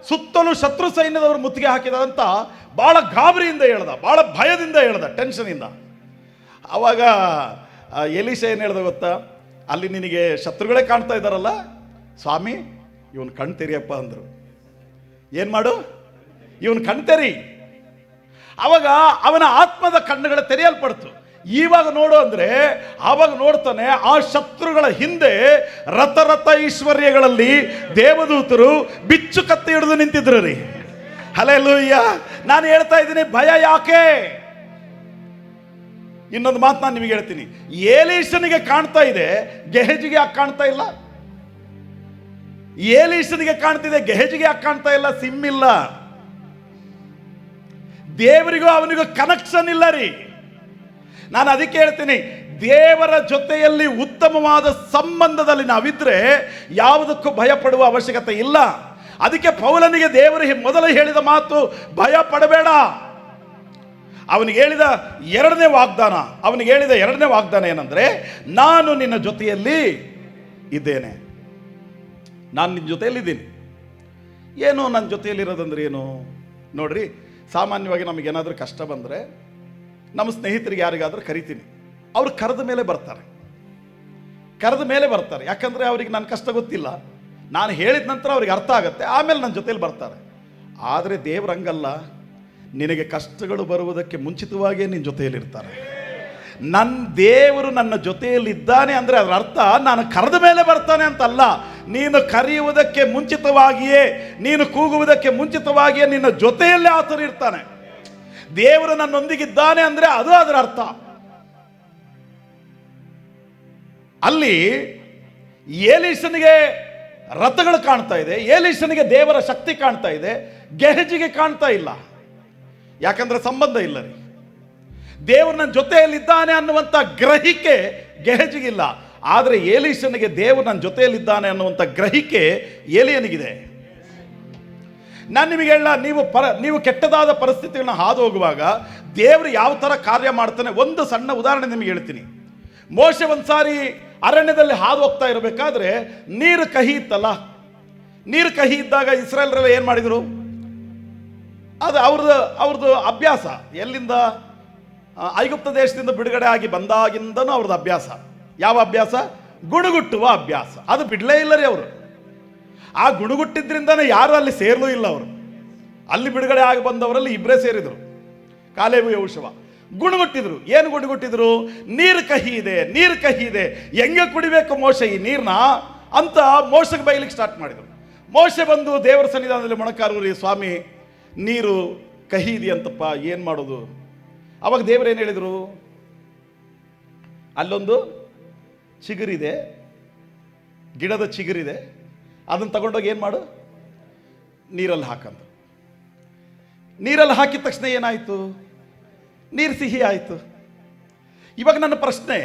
ಸುತ್ತಲೂ ಶತ್ರು ಸೈನ್ಯದವರು ಮುತ್ತಿಗೆ ಹಾಕಿದಾರಂತ ಭಾಳ ಗಾಬರಿಯಿಂದ ಹೇಳ್ದ, ಭಾಳ ಭಯದಿಂದ ಹೇಳ್ದ, ಟೆನ್ಷನಿಂದ. ಆವಾಗ ಎಲೀಷಾ ಏನು ಹೇಳ್ದ ಗೊತ್ತಾ, ಅಲ್ಲಿ ನಿನಗೆ ಶತ್ರುಗಳೇ ಕಾಣ್ತಾ ಇದ್ದಾರಲ್ಲ, ಸ್ವಾಮಿ ಇವನು ಕಣ್ ತೆರಿಯಪ್ಪ ಅಂದರು. ಏನು ಮಾಡು, ಇವನು ಕಣ್ ತೆರಿ. ಅವಾಗ ಅವನ ಆತ್ಮದ ಕಣ್ಣುಗಳ ತೆರೆಯಲ್ಪಡ್ತು. ಇವಾಗ ನೋಡು ಅಂದ್ರೆ ಆವಾಗ ನೋಡ್ತಾನೆ, ಆ ಶತ್ರುಗಳ ಹಿಂದೆ ರಥ ಐಶ್ವರ್ಯಗಳಲ್ಲಿ ದೇವದೂತರು ಬಿಚ್ಚು ಕತ್ತಿ ಹಿಡಿದು ನಿಂತಿದ್ರು ರೀ. ಹಲ್ಲೆಲೂಯಾ. ನಾನು ಹೇಳ್ತಾ ಇದ್ದೀನಿ, ಭಯ ಯಾಕೆ? ಇನ್ನೊಂದು ಮಾತು ನಾನು ನಿಮಗೆ ಹೇಳ್ತೀನಿ. ಏಲೀಷನಿಗೆ ಕಾಣ್ತಾ ಇದೆ, ಗೆಹಜಿಗೆ ಯಾಕೆ ಕಾಣ್ತಾ ಇಲ್ಲ? ಏಲೀಷನಿಗೆ ಕಾಣ್ತಿದೆ, ಗೆಹಜಿಗೆ ಯಾಕೆ ಕಾಣ್ತಾ ಇಲ್ಲ? ಸಿಮ್ ಇಲ್ಲ. ದೇವರಿಗೂ ಅವನಿಗೂ ಕನೆಕ್ಷನ್ ಇಲ್ಲ ರೀ. ನಾನು ಅದಕ್ಕೆ ಹೇಳ್ತೀನಿ, ದೇವರ ಜೊತೆಯಲ್ಲಿ ಉತ್ತಮವಾದ ಸಂಬಂಧದಲ್ಲಿ ನಾವಿದ್ರೆ ಯಾವುದಕ್ಕೂ ಭಯ ಪಡುವ ಅವಶ್ಯಕತೆ ಇಲ್ಲ. ಅದಕ್ಕೆ ಪೌಲನಿಗೆ ದೇವರು ಮೊದಲು ಹೇಳಿದ ಮಾತು, ಭಯ ಪಡಬೇಡ. ಅವನಿಗೆ ಹೇಳಿದ ಎರಡನೇ ವಾಗ್ದಾನ ಏನಂದ್ರೆ, ನಾನು ನಿನ್ನ ಜೊತೆಯಲ್ಲಿ ಇದ್ದೇನೆ. ನಾನು ನಿನ್ನ ಜೊತೆಯಲ್ಲಿದ್ದೀನಿ. ಏನು ನನ್ನ ಜೊತೆಯಲ್ಲಿರೋದಂದ್ರೆ ಏನು ನೋಡ್ರಿ, ಸಾಮಾನ್ಯವಾಗಿ ನಮಗೇನಾದರೂ ಕಷ್ಟ ಬಂದರೆ ನಮ್ಮ ಸ್ನೇಹಿತರಿಗೆ ಯಾರಿಗಾದರೂ ಕರಿತೀನಿ, ಅವ್ರು ಕರೆದ ಮೇಲೆ ಬರ್ತಾರೆ. ಯಾಕಂದರೆ ಅವ್ರಿಗೆ ನನ್ನ ಕಷ್ಟ ಗೊತ್ತಿಲ್ಲ, ನಾನು ಹೇಳಿದ ನಂತರ ಅವ್ರಿಗೆ ಅರ್ಥ ಆಗುತ್ತೆ, ಆಮೇಲೆ ನನ್ನ ಜೊತೆಲಿ ಬರ್ತಾರೆ. ಆದರೆ ದೇವ್ರಂಗಲ್ಲ, ನಿನಗೆ ಕಷ್ಟಗಳು ಬರುವುದಕ್ಕೆ ಮುಂಚಿತವಾಗಿಯೇ ನಿನ್ನ ಜೊತೆಯಲ್ಲಿರ್ತಾರೆ. ನನ್ನ ದೇವರು ನನ್ನ ಜೊತೆಯಲ್ಲಿದ್ದಾನೆ ಅಂದರೆ ಅದರ ಅರ್ಥ ನಾನು ಕರೆದ ಮೇಲೆ ಬರ್ತಾನೆ ಅಂತಲ್ಲ. ನೀನು ಕರೆಯುವುದಕ್ಕೆ ಮುಂಚಿತವಾಗಿಯೇ, ನೀನು ಕೂಗುವುದಕ್ಕೆ ಮುಂಚಿತವಾಗಿಯೇ ನಿನ್ನ ಜೊತೆಯಲ್ಲೇ ಆತನು ಇರ್ತಾನೆ. ದೇವರು ನನ್ನೊಂದಿಗಿದ್ದಾನೆ ಅಂದರೆ ಅದು ಅದರ ಅರ್ಥ. ಅಲ್ಲಿ ಏಲೀಷನಿಗೆ ರಥಗಳು ಕಾಣ್ತಾ ಇದೆ, ಏಲೀಷನಿಗೆ ದೇವರ ಶಕ್ತಿ ಕಾಣ್ತಾ ಇದೆ, ಗೆಹಜಿಗೆ ಕಾಣ್ತಾ ಇಲ್ಲ. ಯಾಕಂದ್ರೆ ಸಂಬಂಧ ಇಲ್ಲ ರೀ. ದೇವರು ನನ್ನ ಜೊತೆಯಲ್ಲಿದ್ದಾನೆ ಅನ್ನುವಂಥ ಗ್ರಹಿಕೆ ಗೆಹಜಿಗಿಲ್ಲ. ಆದರೆ ಏಲೀಷನಿಗೆ ದೇವರು ನನ್ನ ಜೊತೆಯಲ್ಲಿದ್ದಾನೆ ಅನ್ನುವಂಥ ಗ್ರಹಿಕೆ ಏಲಿಯನಿಗಿದೆ. ನಾನು ನಿಮಗೆ ಹೇಳ, ನೀವು ಕೆಟ್ಟದಾದ ಪರಿಸ್ಥಿತಿಗಳನ್ನ ಹಾದು ಹೋಗುವಾಗ ದೇವರು ಯಾವ ಥರ ಕಾರ್ಯ ಮಾಡ್ತಾನೆ, ಒಂದು ಸಣ್ಣ ಉದಾಹರಣೆ ನಿಮಗೆ ಹೇಳ್ತೀನಿ. ಮೋಶೆ ಒಂದ್ಸಾರಿ ಅರಣ್ಯದಲ್ಲಿ ಹಾದು ಹೋಗ್ತಾ ಇರಬೇಕಾದ್ರೆ ನೀರು ಕಹಿ ಇತ್ತಲ್ಲ. ನೀರು ಕಹಿ ಇದ್ದಾಗ ಇಸ್ರಾಯೇಲರೆಲ್ಲ ಏನು ಮಾಡಿದರು? ಅದು ಅವ್ರದ್ದು ಅಭ್ಯಾಸ. ಎಲ್ಲಿಂದ? ಐಗುಪ್ತ ದೇಶದಿಂದ ಬಿಡುಗಡೆ ಆಗಿ ಬಂದಾಗಿಂದನೂ ಅವ್ರದ್ದು ಅಭ್ಯಾಸ. ಯಾವ ಅಭ್ಯಾಸ? ಗುಣಗುಟ್ಟುವ ಅಭ್ಯಾಸ. ಅದು ಬಿಡಲೇ ಇಲ್ಲ ರೀ ಅವರು. ಆ ಗುಣಗುಟ್ಟಿದ್ರಿಂದನೇ ಯಾರು ಅಲ್ಲಿ ಸೇರಲೂ ಇಲ್ಲ ಅವರು. ಅಲ್ಲಿ ಬಿಡುಗಡೆ ಆಗಿ ಬಂದವರಲ್ಲಿ ಇಬ್ಬರೇ ಸೇರಿದರು, ಕಾಲೇಬು ಯೆಹೋಶುವ. ಗುಣಗುಟ್ಟಿದ್ರು. ಏನು ಗುಣಗುಟ್ಟಿದ್ರು? ನೀರು ಕಹಿ ಇದೆ, ನೀರು ಕಹಿ ಇದೆ, ಹೆಂಗೆ ಕುಡಿಬೇಕು ಮೋಶೆ ಈ ನೀರನ್ನ ಅಂತ ಮೋಶೆಗೆ ಬೈಲಿಕ್ಕೆ ಸ್ಟಾರ್ಟ್ ಮಾಡಿದರು. ಮೋಶೆ ಬಂದು ದೇವರ ಸನ್ನಿಧಾನದಲ್ಲಿ ಮೊಣಕಾರೂರಿ, ಸ್ವಾಮಿ ನೀರು ಕಹಿ ಇದೆಯಂತಪ್ಪ, ಏನು ಮಾಡೋದು? ಅವಾಗ ದೇವರು ಏನು ಹೇಳಿದರು? ಅಲ್ಲೊಂದು ಚಿಗುರಿದೆ, ಗಿಡದ ಚಿಗುರಿದೆ, ಅದನ್ನು ತಗೊಂಡೋಗಿ ಏನು ಮಾಡು? ನೀರಲ್ಲಿ ಹಾಕಂತ. ನೀರಲ್ಲಿ ಹಾಕಿದ ತಕ್ಷಣ ಏನಾಯಿತು? ನೀರು ಸಿಹಿ ಆಯಿತು. ಇವಾಗ ನನ್ನ ಪ್ರಶ್ನೆ,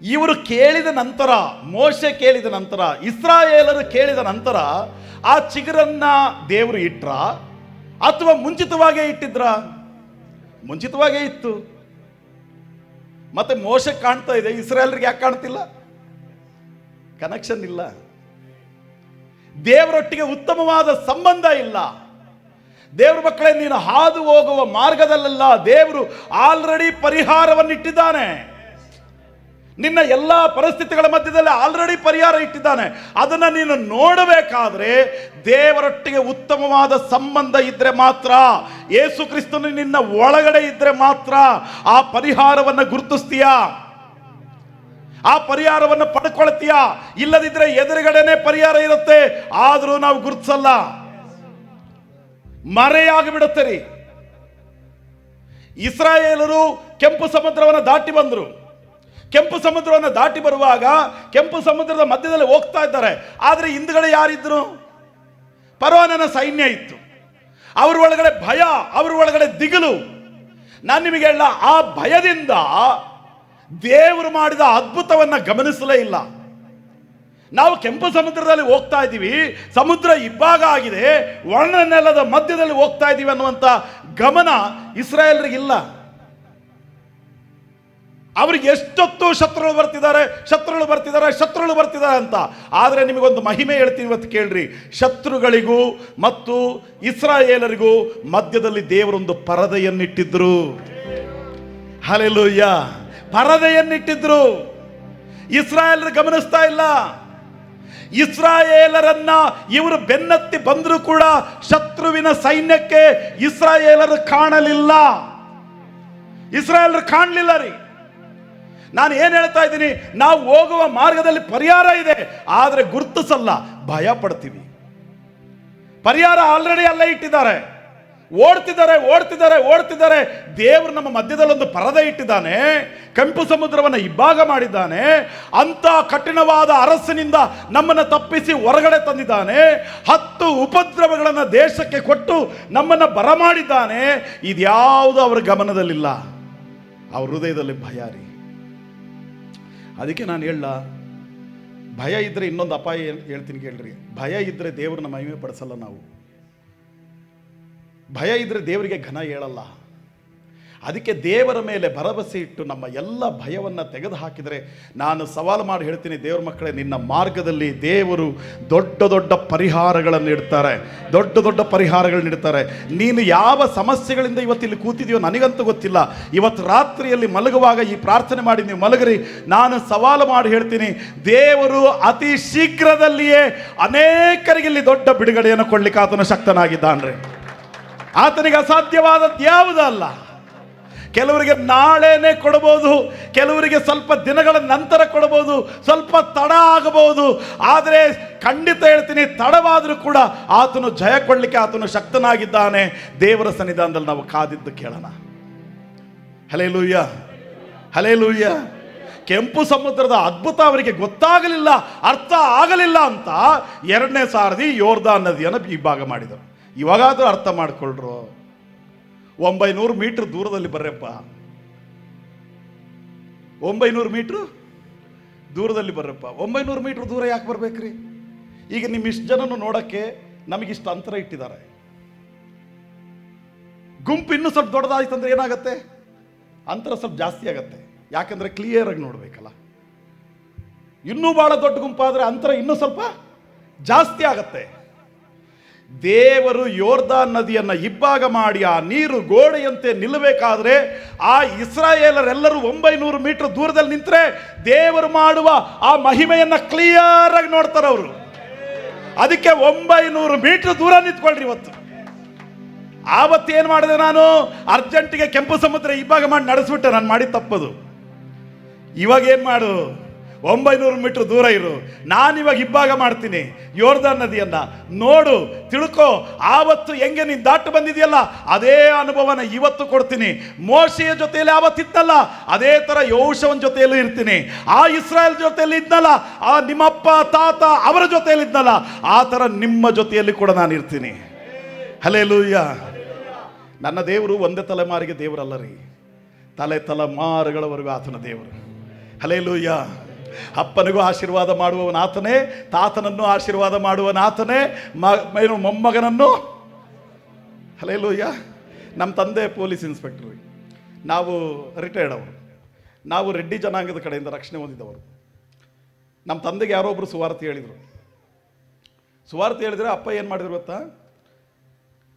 ಇವರು ಕೇಳಿದ ನಂತರ, ಮೋಶೆ ಕೇಳಿದ ನಂತರ, ಇಸ್ರಾಯೇಲರು ಕೇಳಿದ ನಂತರ ಆ ಚಿಗುರನ್ನ ದೇವರು ಇಟ್ರ ಅಥವಾ ಮುಂಚಿತವಾಗೇ ಇಟ್ಟಿದ್ರ? ಮುಂಚಿತವಾಗೇ ಇತ್ತು. ಮತ್ತೆ ಮೋಶೆ ಕಾಣ್ತಾ ಇದೆ, ಇಸ್ರಾಯೇಲರಿಗೆ ಯಾಕೆ ಕಾಣ್ತಿಲ್ಲ? ಕನೆಕ್ಷನ್ ಇಲ್ಲ. ದೇವರೊಟ್ಟಿಗೆ ಉತ್ತಮವಾದ ಸಂಬಂಧ ಇಲ್ಲ. ದೇವ್ರ ಮಕ್ಕಳೇ, ನೀನು ಹಾದು ಹೋಗುವ ಮಾರ್ಗದಲ್ಲೆಲ್ಲ ದೇವರು ಆಲ್ರೆಡಿ ಪರಿಹಾರವನ್ನು ಇಟ್ಟಿದ್ದಾನೆ. ನಿನ್ನ ಎಲ್ಲ ಪರಿಸ್ಥಿತಿಗಳ ಮಧ್ಯದಲ್ಲಿ ಆಲ್ರೆಡಿ ಪರಿಹಾರ ಇಟ್ಟಿದ್ದಾನೆ. ಅದನ್ನು ನೀನು ನೋಡಬೇಕಾದ್ರೆ ದೇವರೊಟ್ಟಿಗೆ ಉತ್ತಮವಾದ ಸಂಬಂಧ ಇದ್ರೆ ಮಾತ್ರ, ಯೇಸು ಕ್ರಿಸ್ತನು ನಿನ್ನ ಒಳಗಡೆ ಇದ್ರೆ ಮಾತ್ರ ಆ ಪರಿಹಾರವನ್ನು ಗುರುತಿಸ್ತೀಯಾ, ಆ ಪರಿಹಾರವನ್ನು ಪಡ್ಕೊಳ್ತೀಯಾ. ಇಲ್ಲದಿದ್ರೆ ಎದುರುಗಡೆನೆ ಪರಿಹಾರ ಇರುತ್ತೆ, ಆದರೂ ನಾವು ಗುರುತಿಸಲ್ಲ, ಮರೆಯಾಗಿ ಬಿಡುತ್ತೀರಿ. ಇಸ್ರಾಯೇಲರು ಕೆಂಪು ಸಮುದ್ರವನ್ನು ದಾಟಿ ಬಂದರು. ಕೆಂಪು ಸಮುದ್ರವನ್ನು ದಾಟಿ ಬರುವಾಗ ಕೆಂಪು ಸಮುದ್ರದ ಮಧ್ಯದಲ್ಲಿ ಹೋಗ್ತಾ ಇದ್ದಾರೆ. ಆದರೆ ಹಿಂದ್ಗಡೆ ಯಾರಿದ್ರು? ಫರೋಹನ ಸೈನ್ಯ ಇತ್ತು. ಅವ್ರ ಒಳಗಡೆ ಭಯ, ಅವ್ರ ಒಳಗಡೆ ದಿಗಿಲು. ನಾನು ನಿಮಗೆ ಹೇಳ, ಆ ಭಯದಿಂದ ದೇವರು ಮಾಡಿದ ಅದ್ಭುತವನ್ನು ಗಮನಿಸಲೇ ಇಲ್ಲ. ನಾವು ಕೆಂಪು ಸಮುದ್ರದಲ್ಲಿ ಹೋಗ್ತಾ ಇದ್ದೀವಿ, ಸಮುದ್ರ ಇಬ್ಬಾಗ ಆಗಿದೆ, ಒಣ ನೆಲದ ಮಧ್ಯದಲ್ಲಿ ಹೋಗ್ತಾ ಇದ್ದೀವಿ ಅನ್ನುವಂಥ ಗಮನ ಇಸ್ರಾಯೇಲರಿಗಿಲ್ಲ. ಅವ್ರಿಗೆ ಎಷ್ಟೊತ್ತು ಶತ್ರುಗಳು ಬರ್ತಿದ್ದಾರೆ ಅಂತ. ಆದರೆ ನಿಮಗೊಂದು ಮಹಿಮೆ ಹೇಳ್ತೀನಿ ಇವತ್ತು ಕೇಳ್ರಿ. ಶತ್ರುಗಳಿಗೂ ಮತ್ತು ಇಸ್ರಾಯೇಲರಿಗೂ ಮಧ್ಯದಲ್ಲಿ ದೇವರೊಂದು ಪರದೆಯನ್ನಿಟ್ಟಿದ್ರು. ಹಲ್ಲೆಲೂಯಾ. ಪರದೆಯನ್ನಿಟ್ಟಿದ್ರು. ಇಸ್ರಾಯೇಲರು ಗಮನಿಸ್ತಾ ಇಲ್ಲ. ಇಸ್ರಾಯೇಲರನ್ನ ಇವರು ಬೆನ್ನತ್ತಿ ಬಂದರೂ ಕೂಡ ಶತ್ರುವಿನ ಸೈನ್ಯಕ್ಕೆ ಇಸ್ರಾಯೇಲರು ಕಾಣಲಿಲ್ಲ. ಇಸ್ರಾಯೇಲರು ಕಾಣಲಿಲ್ಲ ರೀ. ನಾನು ಏನು ಹೇಳ್ತಾ ಇದ್ದೀನಿ, ನಾವು ಹೋಗುವ ಮಾರ್ಗದಲ್ಲಿ ಪರಿಹಾರ ಇದೆ, ಆದರೆ ಗುರುತಿಸಲ್ಲ, ಭಯ ಪಡ್ತೀವಿ. ಪರಿಹಾರ ಆಲ್ರೆಡಿ ಅಲ್ಲೇ ಇಟ್ಟಿದ್ದಾರೆ. ಓಡ್ತಿದ್ದಾರೆ. ದೇವರು ನಮ್ಮ ಮಧ್ಯದಲ್ಲಿ ಒಂದು ಪರದೆ ಇಟ್ಟಿದ್ದಾನೆ, ಕೆಂಪು ಸಮುದ್ರವನ್ನು ಇಬ್ಬಾಗ ಮಾಡಿದ್ದಾನೆ, ಅಂತ ಕಠಿಣವಾದ ಅರಸನಿಂದ ನಮ್ಮನ್ನು ತಪ್ಪಿಸಿ ಹೊರಗಡೆ ತಂದಿದ್ದಾನೆ, 10 ಉಪದ್ರವಗಳನ್ನು ದೇಶಕ್ಕೆ ಕೊಟ್ಟು ನಮ್ಮನ್ನು ಬರಮಾಡಿದ್ದಾನೆ. ಇದ್ಯಾವುದು ಅವರ ಗಮನದಲ್ಲಿಲ್ಲ, ಅವ್ರ ಹೃದಯದಲ್ಲಿ ಭಯ ರೀ. ಅದಕ್ಕೆ ನಾನು ಹೇಳ, ಭಯ ಇದ್ರೆ ಇನ್ನೊಂದು ಅಪಾಯ ಹೇಳ್ತೀನಿ ಕೇಳ್ರಿ. ಭಯ ಇದ್ರೆ ದೇವ್ರನ್ನ ಮಹಿಮೆ ಪಡಿಸಲ್ಲ ನಾವು. ಭಯ ಇದ್ರೆ ದೇವರಿಗೆ ಘನ ಹೇಳಲ್ಲ. ಅದಕ್ಕೆ ದೇವರ ಮೇಲೆ ಭರವಸೆ ಇಟ್ಟು ನಮ್ಮ ಎಲ್ಲ ಭಯವನ್ನು ತೆಗೆದು ಹಾಕಿದರೆ, ನಾನು ಸವಾಲು ಮಾಡಿ ಹೇಳ್ತೀನಿ, ದೇವ್ರ ಮಕ್ಕಳೇ, ನಿನ್ನ ಮಾರ್ಗದಲ್ಲಿ ದೇವರು ದೊಡ್ಡ ದೊಡ್ಡ ಪರಿಹಾರಗಳನ್ನು ಇಡ್ತಾರೆ. ನೀನು ಯಾವ ಸಮಸ್ಯೆಗಳಿಂದ ಇವತ್ತಿಲ್ಲಿ ಕೂತಿದೆಯೋ ನನಗಂತೂ ಗೊತ್ತಿಲ್ಲ. ಇವತ್ತು ರಾತ್ರಿಯಲ್ಲಿ ಮಲಗುವಾಗ ಈ ಪ್ರಾರ್ಥನೆ ಮಾಡಿ ನೀವು ಮಲಗರಿ. ನಾನು ಸವಾಲು ಮಾಡಿ ಹೇಳ್ತೀನಿ, ದೇವರು ಅತಿ ಶೀಘ್ರದಲ್ಲಿಯೇ ಅನೇಕರಿಗೆ ಇಲ್ಲಿ ದೊಡ್ಡ ಬಿಡುಗಡೆಯನ್ನು ಕೊಡ್ಲಿಕ್ಕೆ ಆತನು ಶಕ್ತನಾಗಿದ್ದಾನ್ರಿ. ಆತನಿಗೆ ಅಸಾಧ್ಯವಾದದ್ದು ಯಾವುದಲ್ಲ. ಕೆಲವರಿಗೆ ನಾಳೆನೇ ಕೊಡಬಹುದು, ಕೆಲವರಿಗೆ ಸ್ವಲ್ಪ ದಿನಗಳ ನಂತರ ಕೊಡಬಹುದು, ಸ್ವಲ್ಪ ತಡ ಆಗಬಹುದು. ಆದರೆ ಖಂಡಿತ ಹೇಳ್ತೀನಿ, ತಡವಾದರೂ ಕೂಡ ಆತನು ಜಯ ಕೊಡಲಿಕ್ಕೆ ಆತನು ಶಕ್ತನಾಗಿದ್ದಾನೆ. ದೇವರ ಸನ್ನಿಧಾನದಲ್ಲಿ ನಾವು ಕಾದಿದ್ದು ಕೇಳೋಣ. Hallelujah, hallelujah. ಕೆಂಪು ಸಮುದ್ರದ ಅದ್ಭುತ ಅವರಿಗೆ ಗೊತ್ತಾಗಲಿಲ್ಲ, ಅರ್ಥ ಆಗಲಿಲ್ಲ ಅಂತ ಎರಡನೇ ಸಾರದಿ ಯೋರ್ದಾನ್ ನದಿಯನ್ನು ವಿಭಾಗ ಮಾಡಿದರು. ಇವಾಗಾದರೂ ಅರ್ಥ ಮಾಡಿಕೊಳ್ಳ್ರು. 900 ಮೀಟರ್ ದೂರದಲ್ಲಿ ಬರ್ರಪ್ಪ, 900 ಮೀಟ್ರು ದೂರದಲ್ಲಿ ಬರ್ರಪ್ಪ. 900 ಮೀಟರ್ ದೂರ ಯಾಕೆ ಬರ್ಬೇಕ್ರಿ? ಈಗ ನಿಮ್ಮ ಇಷ್ಟು ಜನನು ನೋಡಕ್ಕೆ ನಮಗಿಷ್ಟು ಅಂತರ ಇಟ್ಟಿದ್ದಾರೆ. ಗುಂಪು ಇನ್ನೂ ಸ್ವಲ್ಪ ದೊಡ್ಡದಾಯ್ತು ಅಂದ್ರೆ ಏನಾಗತ್ತೆ? ಅಂತರ ಸ್ವಲ್ಪ ಜಾಸ್ತಿ ಆಗತ್ತೆ. ಯಾಕಂದ್ರೆ ಕ್ಲಿಯರ್ ಆಗಿ ನೋಡ್ಬೇಕಲ್ಲ. ಇನ್ನೂ ಬಹಳ ದೊಡ್ಡ ಗುಂಪಾದ್ರೆ ಅಂತರ ಇನ್ನೂ ಸ್ವಲ್ಪ ಜಾಸ್ತಿ ಆಗತ್ತೆ. ದೇವರು ಯೋರ್ದಾನ್ ನದಿಯನ್ನ ಇಬ್ಬಾಗ ಮಾಡಿ ಆ ನೀರು ಗೋಡೆಯಂತೆ ನಿಲ್ಲಬೇಕಾದ್ರೆ ಆ ಇಸ್ರಾಯೇಲರೆಲ್ಲರೂ 900 ಮೀಟರ್ ದೂರದಲ್ಲಿ ನಿಂತರೆ ದೇವರು ಮಾಡುವ ಆ ಮಹಿಮೆಯನ್ನ ಕ್ಲಿಯರ್ ಆಗಿ ನೋಡ್ತಾರೆ ಅವರು. ಅದಕ್ಕೆ 900 ಮೀಟರ್ ದೂರ ನಿಂತ್ಕೊಳ್ರಿ. ಇವತ್ತು ಆವತ್ತು ಏನು ಮಾಡಿದೆ ನಾನು? ಅರ್ಜೆಂಟಿಗೆ ಕೆಂಪು ಸಮುದ್ರ ಇಬ್ಬಾಗ ಮಾಡಿ ನಡೆಸ್ಬಿಟ್ಟೆ. ನಾನು ಮಾಡಿ ತಪ್ಪದು. ಇವಾಗ ಏನು ಮಾಡು? 900 ಮೀಟರ್ ದೂರ ಇರು. ನಾನಿವಾಗ ಇಬ್ಬಾಗ ಮಾಡ್ತೀನಿ ಯೋರ್ದಾನ್ ನದಿಯನ್ನ. ನೋಡು, ತಿಳ್ಕೋ. ಆವತ್ತು ಹೆಂಗೆ ನೀನು ದಾಟು ಬಂದಿದೆಯಲ್ಲ ಅದೇ ಅನುಭವನ ಇವತ್ತು ಕೊಡ್ತೀನಿ. ಮೋಶೆಯ ಜೊತೆಯಲ್ಲಿ ಆವತ್ತಿತ್ತಲ್ಲ ಅದೇ ತರ ಯೋಶುವನ ಜೊತೆಯಲ್ಲೂ ಇರ್ತೀನಿ. ಆ ಇಸ್ರಾಯೇಲ್ ಜೊತೆಯಲ್ಲಿ ಇದ್ನಲ್ಲ, ಆ ನಿಮ್ಮಪ್ಪ ತಾತ ಅವರ ಜೊತೆಯಲ್ಲಿ ಇದ್ನಲ್ಲ, ಆ ತರ ನಿಮ್ಮ ಜೊತೆಯಲ್ಲಿ ಕೂಡ ನಾನು ಇರ್ತೀನಿ. ಹಲ್ಲೆಲೂಯಾ. ನನ್ನ ದೇವರು ಒಂದೇ ತಲೆಮಾರಿಗೆ ದೇವರಲ್ಲ ರೀ, ತಲೆಮಾರುಗಳವರೆಗೂ ಆತನ ದೇವರು. ಹಲ್ಲೆಲೂಯಾ. ಅಪ್ಪನಿಗೂ ಆಶೀರ್ವಾದ ಮಾಡುವವನಾತನೇ, ತಾತನನ್ನು ಆಶೀರ್ವಾದ ಮಾಡುವನಾತನೇ, ಮೊಮ್ಮಗನನ್ನು. ಹಲ್ಲೆಲೂಯಾ. ನಮ್ಮ ತಂದೆ ಪೊಲೀಸ್ ಇನ್ಸ್ಪೆಕ್ಟರ್, ನಾವು ರಿಟೈರ್ಡ್ ಅವರು. ನಾವು ರೆಡ್ಡಿ ಜನಾಂಗದ ಕಡೆಯಿಂದ ರಕ್ಷಣೆ ಹೊಂದಿದವರು. ನಮ್ಮ ತಂದೆಗೆ ಯಾರೋ ಒಬ್ಬರು ಸುವಾರ್ತೆ ಹೇಳಿದರು. ಸುವಾರ್ತೆ ಹೇಳಿದರೆ ಅಪ್ಪ ಏನು ಮಾಡಿದ್ರು ಗೊತ್ತಾ?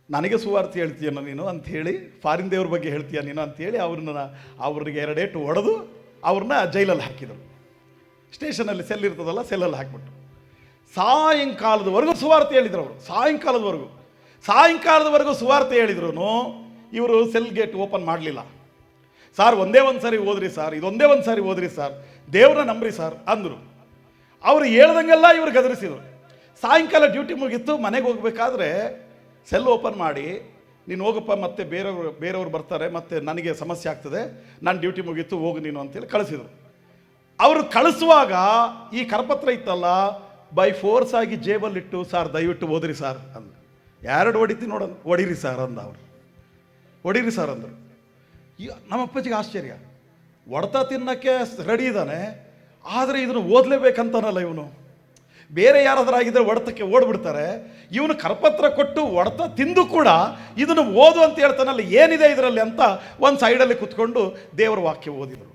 ನನಗೆ ಸುವಾರ್ತೆ ಹೇಳ್ತೀಯನ ನೀನು ಅಂಥೇಳಿ, ಫಾರಿನ್ ದೇವ್ರ ಬಗ್ಗೆ ಹೇಳ್ತೀಯ ನೀನು ಅಂಥೇಳಿ ಅವ್ರಿಗೆ 2 ಏಟು ಹೊಡೆದು ಅವ್ರನ್ನ ಜೈಲಲ್ಲಿ ಹಾಕಿದರು. ಸ್ಟೇಷನಲ್ಲಿ ಸೆಲ್ ಇರ್ತದಲ್ಲ, ಸೆಲ್ಲಲ್ಲಿ ಹಾಕಿಬಿಟ್ಟು ಸಾಯಂಕಾಲದವರೆಗೂ ಸುವಾರ್ತೆ ಹೇಳಿದ್ರು ಅವರು. ಸಾಯಂಕಾಲದವರೆಗೂ ಸುವಾರ್ತೆ ಹೇಳಿದ್ರು. ಇವರು ಸೆಲ್ ಗೇಟ್ ಓಪನ್ ಮಾಡಲಿಲ್ಲ. ಸಾರ್ ಒಂದೇ ಒಂದು ಸಾರಿ ಓದ್ರಿ ಸಾರ್, ಇದೊಂದೇ ಒಂದು ಸಾರಿ ಓದ್ರಿ ಸಾರ್, ದೇವ್ರನ್ನ ನಂಬ್ರಿ ಸಾರ್ ಅಂದರು. ಅವರು ಹೇಳ್ದಂಗೆಲ್ಲ ಇವರು ಗದರಿಸಿದರು. ಸಾಯಂಕಾಲ ಡ್ಯೂಟಿ ಮುಗಿತ್ತು, ಮನೆಗೆ ಹೋಗ್ಬೇಕಾದ್ರೆ ಸೆಲ್ ಓಪನ್ ಮಾಡಿ, ನೀನು ಹೋಗಪ್ಪ, ಮತ್ತೆ ಬೇರೆಯವರು ಬರ್ತಾರೆ, ಮತ್ತೆ ನನಗೆ ಸಮಸ್ಯೆ ಆಗ್ತದೆ, ನಾನು ಡ್ಯೂಟಿ ಮುಗೀತು, ಹೋಗು ನೀನು ಅಂತೇಳಿ ಕಳಿಸಿದರು. ಅವರು ಕಳಿಸುವಾಗ ಈ ಕರಪತ್ರ ಇತ್ತಲ್ಲ, ಬೈ ಫೋರ್ಸ್ ಆಗಿ ಜೇಬಲ್ಲಿಟ್ಟು, ಸಾರ್ ದಯವಿಟ್ಟು ಓದ್ರಿ ಸಾರ್ ಅಂದರು. 2 ಹೊಡಿತಿ ನೋಡ, ಹೊಡೀರಿ ಸಾರ್ ಅಂದ ಅವರು. ಹೊಡೀರಿ ಸಾರ್ ಅಂದರು. ನಮ್ಮ ಅಪ್ಪಾಜಿಗೆ ಆಶ್ಚರ್ಯ, ಹೊಡ್ತಾ ತಿನ್ನಕ್ಕೆ ರೆಡಿ ಇದ್ದಾನೆ, ಆದರೆ ಇದನ್ನು ಓದಲೇಬೇಕಂತಾನಲ್ಲ ಇವನು. ಬೇರೆ ಯಾರಾದ್ರಾಗಿದ್ದರೆ ಹೊಡೆತಕ್ಕೆ ಓಡ್ಬಿಡ್ತಾರೆ, ಇವನು ಕರಪತ್ರ ಕೊಟ್ಟು ಹೊಡೆತ ತಿಂದು ಕೂಡ ಇದನ್ನು ಓದು ಅಂತ ಹೇಳ್ತಾನಲ್ಲ, ಏನಿದೆ ಇದರಲ್ಲಿ ಅಂತ ಒಂದು ಸೈಡಲ್ಲಿ ಕುತ್ಕೊಂಡು ದೇವರ ವಾಕ್ಯ ಓದಿದರು.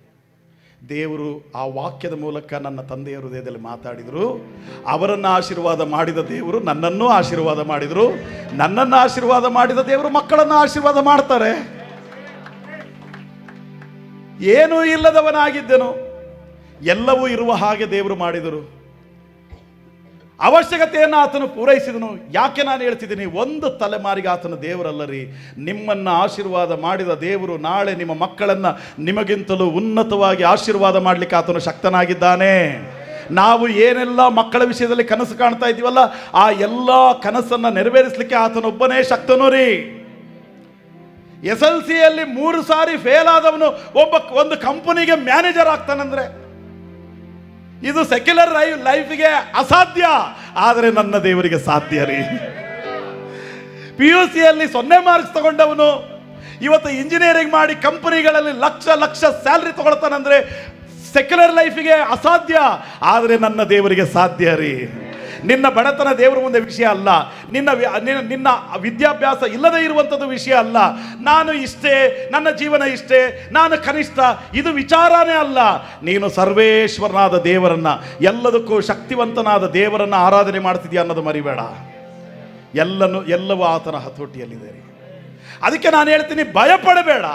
ದೇವರು ಆ ವಾಕ್ಯದ ಮೂಲಕ ನನ್ನ ತಂದೆಯ ಹೃದಯದಲ್ಲಿ ಮಾತಾಡಿದರು. ಅವರನ್ನು ಆಶೀರ್ವಾದ ಮಾಡಿದ ದೇವರು ನನ್ನನ್ನು ಆಶೀರ್ವಾದ ಮಾಡಿದರು. ನನ್ನನ್ನು ಆಶೀರ್ವಾದ ಮಾಡಿದ ದೇವರು ಮಕ್ಕಳನ್ನು ಆಶೀರ್ವಾದ ಮಾಡ್ತಾರೆ. ಏನೂ ಇಲ್ಲದವನಾಗಿದ್ದೆನು, ಎಲ್ಲವೂ ಇರುವ ಹಾಗೆ ದೇವರು ಮಾಡಿದರು. ಅವಶ್ಯಕತೆಯನ್ನು ಆತನು ಪೂರೈಸಿದನು. ಯಾಕೆ ನಾನು ಹೇಳ್ತಿದ್ದೀನಿ? ಒಂದು ತಲೆಮಾರಿಗೆ ಆತನ ದೇವರಲ್ಲ ರೀ, ನಿಮ್ಮನ್ನು ಆಶೀರ್ವಾದ ಮಾಡಿದ ದೇವರು ನಾಳೆ ನಿಮ್ಮ ಮಕ್ಕಳನ್ನು ನಿಮಗಿಂತಲೂ ಉನ್ನತವಾಗಿ ಆಶೀರ್ವಾದ ಮಾಡಲಿಕ್ಕೆ ಆತನು ಶಕ್ತನಾಗಿದ್ದಾನೆ. ನಾವು ಏನೆಲ್ಲ ಮಕ್ಕಳ ವಿಷಯದಲ್ಲಿ ಕನಸು ಕಾಣ್ತಾ ಇದ್ದೀವಲ್ಲ, ಆ ಎಲ್ಲ ಕನಸನ್ನು ನೆರವೇರಿಸಲಿಕ್ಕೆ ಆತನೊಬ್ಬನೇ ಶಕ್ತನು ರೀ. SLCಯಲ್ಲಿ 3 ಸಾರಿ ಫೇಲ್ ಆದವನು ಒಂದು ಕಂಪನಿಗೆ ಮ್ಯಾನೇಜರ್ ಆಗ್ತಾನಂದ್ರೆ ಇದು ಸೆಕ್ಯುಲರ್ ಲೈಫಿಗೆ ಅಸಾಧ್ಯ, ಆದರೆ ನನ್ನ ದೇವರಿಗೆ ಸಾಧ್ಯ ರೀ. PUCಯಲ್ಲಿ 0 ಮಾರ್ಕ್ಸ್ ತಗೊಂಡವನು ಇವತ್ತು ಇಂಜಿನಿಯರಿಂಗ್ ಮಾಡಿ ಕಂಪನಿಗಳಲ್ಲಿ ಲಕ್ಷ ಸ್ಯಾಲ್ರಿ ತಗೊಳ್ತಾನಂದ್ರೆ ಸೆಕ್ಯುಲರ್ ಲೈಫಿಗೆ ಅಸಾಧ್ಯ, ಆದರೆ ನನ್ನ ದೇವರಿಗೆ ಸಾಧ್ಯ ರೀ. ನಿನ್ನ ಬಡತನ ದೇವರ ಮುಂದೆ ವಿಷಯ ಅಲ್ಲ, ನಿನ್ನ ವಿದ್ಯಾಭ್ಯಾಸ ಇಲ್ಲದೆ ಇರುವಂಥದ್ದು ವಿಷಯ ಅಲ್ಲ. ನಾನು ಇಷ್ಟೇ, ನನ್ನ ಜೀವನ ಇಷ್ಟೇ, ನಾನು ಕನಿಷ್ಠ, ಇದು ವಿಚಾರನೇ ಅಲ್ಲ. ನೀನು ಸರ್ವೇಶ್ವರನಾದ ದೇವರನ್ನ, ಎಲ್ಲದಕ್ಕೂ ಶಕ್ತಿವಂತನಾದ ದೇವರನ್ನ ಆರಾಧನೆ ಮಾಡ್ತಿದ್ಯಾ ಅನ್ನೋದು ಮರಿಬೇಡ. ಎಲ್ಲವೂ ಆತನ ಹತೋಟಿಯಲ್ಲಿದೆ. ಅದಕ್ಕೆ ನಾನು ಹೇಳ್ತೀನಿ, ಭಯಪಡಬೇಡ.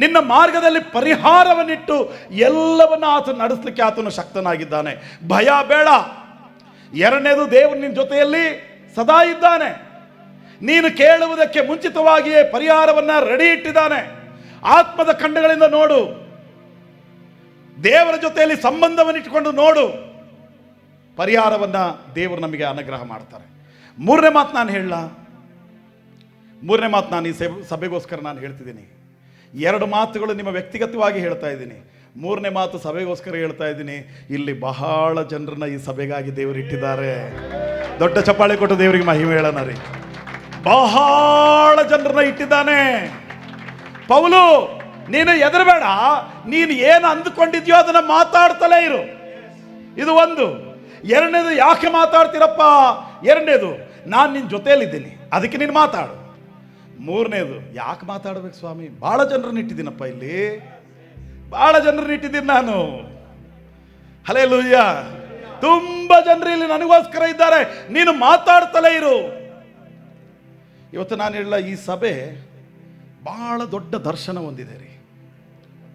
ನಿನ್ನ ಮಾರ್ಗದಲ್ಲಿ ಪರಿಹಾರವನ್ನಿಟ್ಟು ಎಲ್ಲವನ್ನ ಆತನು ನಡೆಸಲಿಕ್ಕೆ ಆತನು ಶಕ್ತನಾಗಿದ್ದಾನೆ. ಭಯ ಬೇಡ. 2ನೇದು, ದೇವರು ನಿನ್ನ ಜೊತೆಯಲ್ಲಿ ಸದಾ ಇದ್ದಾನೆ. ನೀನು ಕೇಳುವುದಕ್ಕೆ ಮುಂಚಿತವಾಗಿಯೇ ಪರಿಹಾರವನ್ನು ರೆಡಿ ಇಟ್ಟಿದ್ದಾನೆ. ಆತ್ಮದ ಕಣ್ಣುಗಳಿಂದ ನೋಡು, ದೇವರ ಜೊತೆಯಲ್ಲಿ ಸಂಬಂಧವನ್ನು ಇಟ್ಟುಕೊಂಡು ನೋಡು. ಪರಿಹಾರವನ್ನ ದೇವರು ನಮಗೆ ಅನುಗ್ರಹ ಮಾಡ್ತಾರೆ. ಮೂರನೇ ಮಾತು ನಾನು ಹೇಳಲ್ಲ, ಮೂರನೇ ಮಾತು ನಾನು ಈ ಸಭೆಗೋಸ್ಕರ ನಾನು ಹೇಳ್ತಿದ್ದೀನಿ. ಎರಡು ಮಾತುಗಳು ನಿಮ್ಮ ವ್ಯಕ್ತಿಗತವಾಗಿ ಹೇಳ್ತಾ ಇದ್ದೀನಿ, ಮೂರನೇ ಮಾತು ಸಭೆಗೋಸ್ಕರ ಹೇಳ್ತಾ ಇದ್ದೀನಿ. ಇಲ್ಲಿ ಬಹಳ ಜನರನ್ನ ಈ ಸಭೆಗಾಗಿ ದೇವರು ಇಟ್ಟಿದ್ದಾರೆ. ದೊಡ್ಡ ಚಪ್ಪಾಳೆ ಕೊಟ್ಟು ದೇವರಿಗೆ ಮಹಿಮೆ ಹೇಳೋಣ ರೀ. ಬಹಳ ಜನರನ್ನ ಇಟ್ಟಿದ್ದಾನೆ. ಪೌಲು, ನೀನು ಹೆದರಬೇಡ, ನೀನು ಏನು ಅಂದುಕೊಂಡಿದ್ಯೋ ಅದನ್ನ ಮಾತಾಡ್ತಲೇ ಇರು. ಇದು ಒಂದು. ಎರಡನೇದು, ಯಾಕೆ ಮಾತಾಡ್ತೀರಪ್ಪ? ಎರಡನೇದು, ನಾನು ನಿನ್ನ ಜೊತೆಯಲ್ಲಿದ್ದೀನಿ, ಅದಕ್ಕೆ ನೀನು ಮಾತಾಡು. ಮೂರನೇದು, ಯಾಕೆ ಮಾತಾಡ್ಬೇಕು ಸ್ವಾಮಿ? ಬಹಳ ಜನರನ್ನ ಇಟ್ಟಿದ್ದೀನಪ್ಪ, ಇಲ್ಲಿ ಬಹಳ ಜನರನ್ನ ಇಟ್ಟಿದ್ದೀನಿ ನಾನು. ಹಲ್ಲೆಲೂಯ. ತುಂಬಾ ಜನರು ಇಲ್ಲಿ ನನಗೋಸ್ಕರ ಇದ್ದಾರೆ, ನೀನು ಮಾತಾಡ್ತಲೇ ಇರು. ಇವತ್ತು ನಾನು ಹೇಳಲ್ಲ, ಈ ಸಭೆ ಬಹಳ ದೊಡ್ಡ ದರ್ಶನ ಹೊಂದಿದೆ ರೀ.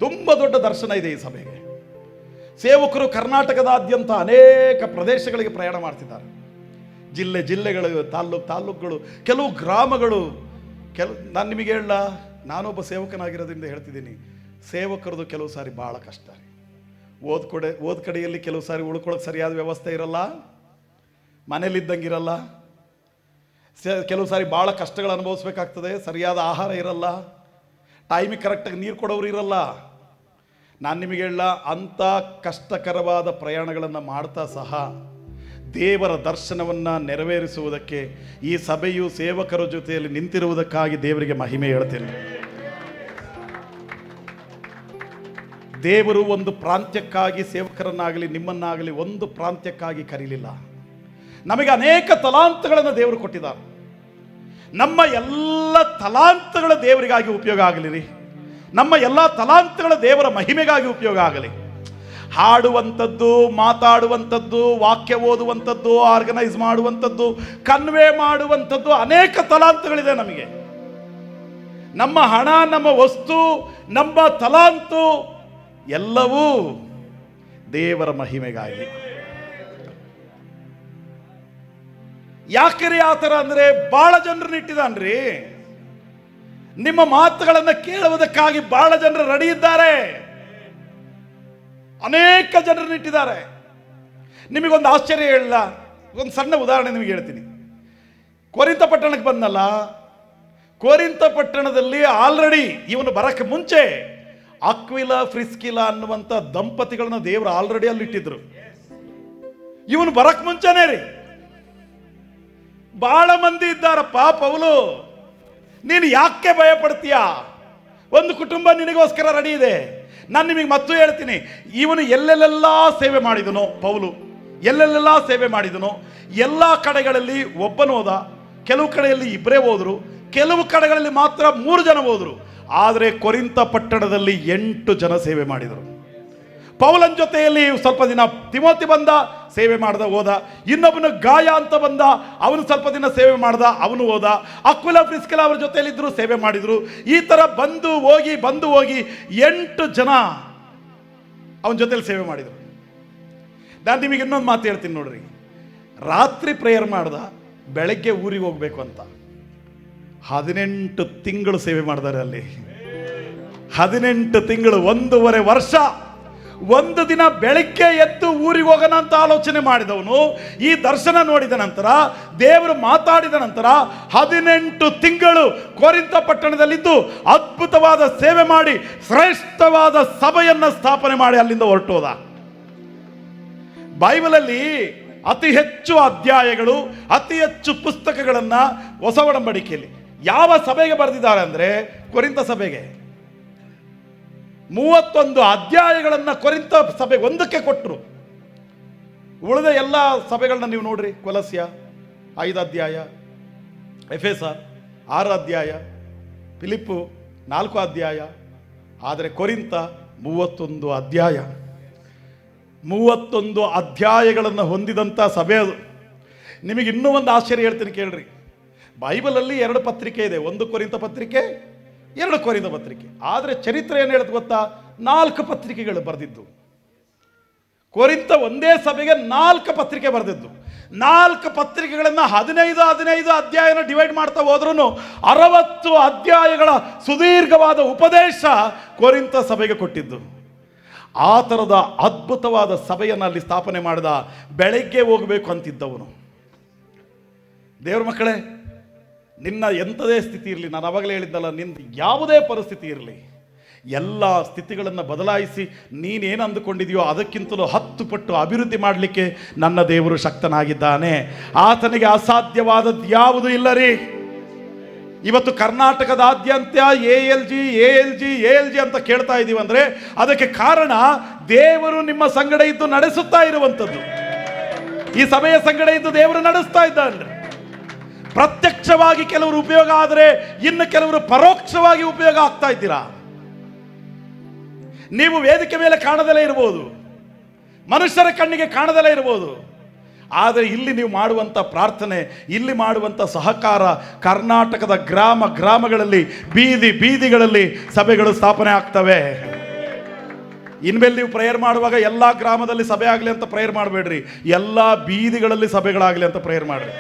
ತುಂಬ ದೊಡ್ಡ ದರ್ಶನ ಇದೆ ಈ ಸಭೆಗೆ. ಸೇವಕರು ಕರ್ನಾಟಕದಾದ್ಯಂತ ಅನೇಕ ಪ್ರದೇಶಗಳಿಗೆ ಪ್ರಯಾಣ ಮಾಡ್ತಿದ್ದಾರೆ. ಜಿಲ್ಲೆಗಳು, ತಾಲ್ಲೂಕುಗಳು, ಕೆಲವು ಗ್ರಾಮಗಳು. ನಾನು ನಿಮಗೆ ಹೇಳಲ್ಲ, ನಾನೊಬ್ಬ ಸೇವಕನಾಗಿರೋದ್ರಿಂದ ಹೇಳ್ತಿದ್ದೀನಿ, ಸೇವಕರದು ಕೆಲವು ಸಾರಿ ಭಾಳ ಕಷ್ಟ ರೀ. ಓದ್ ಕಡೆಯಲ್ಲಿ ಕೆಲವು ಸಾರಿ ಉಳ್ಕೊಳ್ಳೋಕೆ ಸರಿಯಾದ ವ್ಯವಸ್ಥೆ ಇರಲ್ಲ, ಮನೇಲಿದ್ದಂಗಿರಲ್ಲ. ಕೆಲವು ಸಾರಿ ಭಾಳ ಕಷ್ಟಗಳು ಅನುಭವಿಸ್ಬೇಕಾಗ್ತದೆ. ಸರಿಯಾದ ಆಹಾರ ಇರಲ್ಲ, ಟೈಮಿಗೆ ಕರೆಕ್ಟಾಗಿ ನೀರು ಕೊಡೋರು ಇರಲ್ಲ. ನಾನು ನಿಮಗೆ ಹೇಳಲ್ಲ, ಅಂಥ ಕಷ್ಟಕರವಾದ ಪ್ರಯಾಣಗಳನ್ನು ಮಾಡ್ತಾ ಸಹ ದೇವರ ದರ್ಶನವನ್ನು ನೆರವೇರಿಸುವುದಕ್ಕೆ ಈ ಸಭೆಯು ಸೇವಕರ ಜೊತೆಯಲ್ಲಿ ನಿಂತಿರುವುದಕ್ಕಾಗಿ ದೇವರಿಗೆ ಮಹಿಮೆ ಹೇಳ್ತೇನೆ. ದೇವರು ಒಂದು ಪ್ರಾಂತ್ಯಕ್ಕಾಗಿ ಸೇವಕರನ್ನಾಗಲಿ ನಿಮ್ಮನ್ನಾಗಲಿ ಒಂದು ಪ್ರಾಂತ್ಯಕ್ಕಾಗಿ ಕರೀಲಿಲ್ಲ. ನಮಗೆ ಅನೇಕ ತಲಾಂತಗಳನ್ನು ದೇವರು ಕೊಟ್ಟಿದ್ದಾರೆ. ನಮ್ಮ ಎಲ್ಲ ತಲಾಂತಗಳ ದೇವರಿಗಾಗಿ ಉಪಯೋಗ ಆಗಲಿ ರೀ. ನಮ್ಮ ಎಲ್ಲ ತಲಾಂತಗಳ ದೇವರ ಮಹಿಮೆಗಾಗಿ ಉಪಯೋಗ ಆಗಲಿ. ಹಾಡುವಂಥದ್ದು, ಮಾತಾಡುವಂಥದ್ದು, ವಾಕ್ಯ ಓದುವಂಥದ್ದು, ಆರ್ಗನೈಸ್ ಮಾಡುವಂಥದ್ದು, ಕನ್ವೆ ಮಾಡುವಂಥದ್ದು, ಅನೇಕ ತಲಾಂತಗಳಿದೆ ನಮಗೆ. ನಮ್ಮ ಹಣ, ನಮ್ಮ ವಸ್ತು, ನಮ್ಮ ತಲಾಂತು ಎಲ್ಲವೂ ದೇವರ ಮಹಿಮೆಗಾಗಿ. ಯಾಕ್ರಿ ಆ ಥರ ಅಂದರೆ, ಬಹಳ ಜನರನ್ನ ಇಟ್ಟಿದ್ದಾನ್ರಿ. ನಿಮ್ಮ ಮಾತುಗಳನ್ನು ಕೇಳುವುದಕ್ಕಾಗಿ ಬಹಳ ಜನರು ರೆಡಿ ಇದ್ದಾರೆ. ಅನೇಕ ಜನರನ್ನ ಇಟ್ಟಿದ್ದಾರೆ. ನಿಮಗೊಂದು ಆಶ್ಚರ್ಯ ಹೇಳಲ್ಲ, ಒಂದು ಸಣ್ಣ ಉದಾಹರಣೆ ನಿಮಗೆ ಹೇಳ್ತೀನಿ. ಕೊರಿಂಥ ಪಟ್ಟಣಕ್ಕೆ ಬಂದಲ್ಲ, ಕೊರಿಂಥ ಪಟ್ಟಣದಲ್ಲಿ ಆಲ್ರೆಡಿ ಇವನು ಬರಕ್ಕೆ ಮುಂಚೆ ಅಕ್ವಿಲಾ ಪ್ರಿಸ್ಕಿಲಾ ಅನ್ನುವಂಥ ದಂಪತಿಗಳನ್ನ ದೇವರು ಆಲ್ರೆಡಿ ಅಲ್ಲಿ ಇಟ್ಟಿದ್ರು. ಇವನು ಬರಕ್ ಮುಂಚೆನೇ ರೀ ಬಹಳ ಮಂದಿ ಇದ್ದಾರಪ್ಪ. ಪೌಲು, ನೀನು ಯಾಕೆ ಭಯ ಪಡ್ತೀಯಾ? ಒಂದು ಕುಟುಂಬ ನಿನಗೋಸ್ಕರ ರೆಡಿ ಇದೆ. ನಾನು ನಿಮಗೆ ಮತ್ತು ಹೇಳ್ತೀನಿ, ಇವನು ಎಲ್ಲೆಲ್ಲೆಲ್ಲ ಸೇವೆ ಮಾಡಿದನೋ, ಪೌಲು ಎಲ್ಲೆಲ್ಲೆಲ್ಲ ಸೇವೆ ಮಾಡಿದನೋ ಎಲ್ಲ ಕಡೆಗಳಲ್ಲಿ ಒಬ್ಬನು ಹೋದ, ಕೆಲವು ಕಡೆಯಲ್ಲಿ ಇಬ್ಬರೇ ಹೋದರು, ಕೆಲವು ಕಡೆಗಳಲ್ಲಿ ಮಾತ್ರ 3 ಜನ ಹೋದರು. ಆದರೆ ಕೊರಿಂಥ ಪಟ್ಟಣದಲ್ಲಿ 8 ಜನ ಸೇವೆ ಮಾಡಿದರು. ಪೌಲನ ಜೊತೆಯಲ್ಲಿ ಸ್ವಲ್ಪ ದಿನ ತಿಮೋತಿ ಬಂದ, ಸೇವೆ ಮಾಡ್ದ, ಹೋದ. ಇನ್ನೊಬ್ಬನು ಗಾಯ ಅಂತ ಬಂದ, ಅವನು ಸ್ವಲ್ಪ ದಿನ ಸೇವೆ ಮಾಡ್ದ, ಅವನು ಹೋದ. ಅಕ್ವಿಲಾ ಪ್ರಿಸ್ಕಿಲಾ ಅವ್ರ ಜೊತೆಯಲ್ಲಿದ್ದರು, ಸೇವೆ ಮಾಡಿದರು. ಈ ಥರ ಬಂದು ಹೋಗಿ 8 ಜನ ಅವನ ಜೊತೆಲಿ ಸೇವೆ ಮಾಡಿದರು. ನಾನು ನಿಮಗೆ ಇನ್ನೊಂದು ಮಾತು ಹೇಳ್ತೀನಿ ನೋಡ್ರಿ. ರಾತ್ರಿ ಪ್ರೇಯರ್ ಮಾಡ್ದ, ಬೆಳಗ್ಗೆ ಊರಿಗೆ ಹೋಗ್ಬೇಕು ಅಂತ 18 ತಿಂಗಳು ಸೇವೆ ಮಾಡಿದ್ದಾರೆ ಅಲ್ಲಿ. 18 ತಿಂಗಳು, 1.5 ವರ್ಷ. ಒಂದು ದಿನ ಬೆಳಗ್ಗೆ ಎದ್ದು ಊರಿಗೆ ಹೋಗೋಣ ಅಂತ ಆಲೋಚನೆ ಮಾಡಿದವನು ಈ ದರ್ಶನ ನೋಡಿದ ನಂತರ, ದೇವರು ಮಾತಾಡಿದ ನಂತರ 18 ತಿಂಗಳು ಕೊರಿಂಥ ಪಟ್ಟಣದಲ್ಲಿದ್ದು ಅದ್ಭುತವಾದ ಸೇವೆ ಮಾಡಿ ಶ್ರೇಷ್ಠವಾದ ಸಭೆಯನ್ನು ಸ್ಥಾಪನೆ ಮಾಡಿ ಅಲ್ಲಿಂದ ಹೊರಟೋದ. ಬೈಬಲಲ್ಲಿ ಅತಿ ಹೆಚ್ಚು ಅಧ್ಯಾಯಗಳು, ಅತಿ ಹೆಚ್ಚು ಪುಸ್ತಕಗಳನ್ನು ಹೊಸ ಒಡಂಬಡಿಕೆಯಲ್ಲಿ ಯಾವ ಸಭೆಗೆ ಬರೆದಿದ್ದಾರೆ ಅಂದರೆ ಕೊರಿಂಥ ಸಭೆಗೆ. 31 ಅಧ್ಯಾಯಗಳನ್ನು ಕೊರಿಂಥ ಸಭೆಗೆ ಒಂದಕ್ಕೆ ಕೊಟ್ಟರು. ಉಳಿದ ಎಲ್ಲ ಸಭೆಗಳನ್ನ ನೀವು ನೋಡ್ರಿ. ಕೊಲಸ್ಯ 5 ಅಧ್ಯಾಯ, ಎಫೆಸ 6 ಅಧ್ಯಾಯ, ಫಿಲಿಪ್ಪು 4 ಅಧ್ಯಾಯ. ಆದರೆ ಕೊರಿಂಥ 31 ಅಧ್ಯಾಯ. 31 ಅಧ್ಯಾಯಗಳನ್ನು ಹೊಂದಿದಂಥ ಸಭೆ ಅದು. ನಿಮಗೆ ಇನ್ನೂ ಒಂದು ಆಶ್ಚರ್ಯ ಹೇಳ್ತೀನಿ ಕೇಳ್ರಿ. ಬೈಬಲಲ್ಲಿ 2 ಪತ್ರಿಕೆ ಇದೆ, 1 ಕೊರಿಂಥ ಪತ್ರಿಕೆ, 2 ಕೊರಿಂಥ ಪತ್ರಿಕೆ. ಆದರೆ ಚರಿತ್ರೆ ಏನು ಹೇಳುತ್ತೆ ಗೊತ್ತಾ? 4 ಪತ್ರಿಕೆಗಳು ಬರೆದಿದ್ದು. ಕೊರಿಂಥ ಒಂದೇ ಸಭೆಗೆ 4 ಪತ್ರಿಕೆ ಬರೆದಿದ್ದು. 4 ಪತ್ರಿಕೆಗಳನ್ನು 15 ಅಧ್ಯಾಯನ ಡಿವೈಡ್ ಮಾಡ್ತಾ ಹೋದ್ರೂ 60 ಅಧ್ಯಾಯಗಳ ಸುದೀರ್ಘವಾದ ಉಪದೇಶ ಕೊರಿಂಥ ಸಭೆಗೆ ಕೊಟ್ಟಿದ್ದು. ಆ ಥರದ ಅದ್ಭುತವಾದ ಸಭೆಯನ್ನು ಅಲ್ಲಿ ಸ್ಥಾಪನೆ ಮಾಡಿದ. ಬೆಳಗ್ಗೆ ಹೋಗಬೇಕು ಅಂತಿದ್ದವನು. ದೇವ್ರ ಮಕ್ಕಳೇ, ನಿನ್ನ ಎಂಥದೇ ಸ್ಥಿತಿ ಇರಲಿ, ನಾನು ಅವಾಗಲೇ ಹೇಳಿದ್ದಲ್ಲ, ನಿಂದು ಯಾವುದೇ ಪರಿಸ್ಥಿತಿ ಇರಲಿ, ಎಲ್ಲ ಸ್ಥಿತಿಗಳನ್ನು ಬದಲಾಯಿಸಿ ನೀನೇನು ಅಂದುಕೊಂಡಿದೆಯೋ ಅದಕ್ಕಿಂತಲೂ 10 ಪಟ್ಟು ಅಭಿವೃದ್ಧಿ ಮಾಡಲಿಕ್ಕೆ ನನ್ನ ದೇವರು ಶಕ್ತನಾಗಿದ್ದಾನೆ. ಆತನಿಗೆ ಅಸಾಧ್ಯವಾದದ್ದು ಯಾವುದೂ ಇಲ್ಲ ರೀ. ಇವತ್ತು ಕರ್ನಾಟಕದಾದ್ಯಂತ ALG ಅಂತ ಕೇಳ್ತಾ ಇದ್ದೀವಿ ಅಂದರೆ ಅದಕ್ಕೆ ಕಾರಣ ದೇವರು ನಿಮ್ಮ ಸಂಗಡ ಇದ್ದು ನಡೆಸುತ್ತಾ ಇರುವಂಥದ್ದು. ಈ ಸಭೆಯ ಸಂಗಡ ಇದ್ದು ದೇವರು ನಡೆಸ್ತಾ ಇದ್ದಾನೆ. ಪ್ರತ್ಯಕ್ಷವಾಗಿ ಕೆಲವರು ಉಪಯೋಗ ಆದರೆ ಇನ್ನು ಕೆಲವರು ಪರೋಕ್ಷವಾಗಿ ಉಪಯೋಗ ಆಗ್ತಾ ಇದ್ದೀರಾ. ನೀವು ವೇದಿಕೆ ಮೇಲೆ ಕಾಣದಲ್ಲೇ ಇರಬಹುದು, ಮನುಷ್ಯರ ಕಣ್ಣಿಗೆ ಕಾಣದಲ್ಲೇ ಇರಬಹುದು, ಆದರೆ ಇಲ್ಲಿ ನೀವು ಮಾಡುವಂಥ ಪ್ರಾರ್ಥನೆ, ಇಲ್ಲಿ ಮಾಡುವಂಥ ಸಹಕಾರ ಕರ್ನಾಟಕದ ಗ್ರಾಮಗಳಲ್ಲಿ ಬೀದಿಗಳಲ್ಲಿ ಸಭೆಗಳು ಸ್ಥಾಪನೆ ಆಗ್ತವೆ. ಇನ್ಮೇಲೆ ನೀವು ಪ್ರೇಯರ್ ಮಾಡುವಾಗ ಎಲ್ಲ ಗ್ರಾಮದಲ್ಲಿ ಸಭೆ ಆಗಲಿ ಅಂತ ಪ್ರೇಯರ್ ಮಾಡಬೇಡ್ರಿ, ಎಲ್ಲ ಬೀದಿಗಳಲ್ಲಿ ಸಭೆಗಳಾಗಲಿ ಅಂತ ಪ್ರೇಯರ್ ಮಾಡ್ರಿ.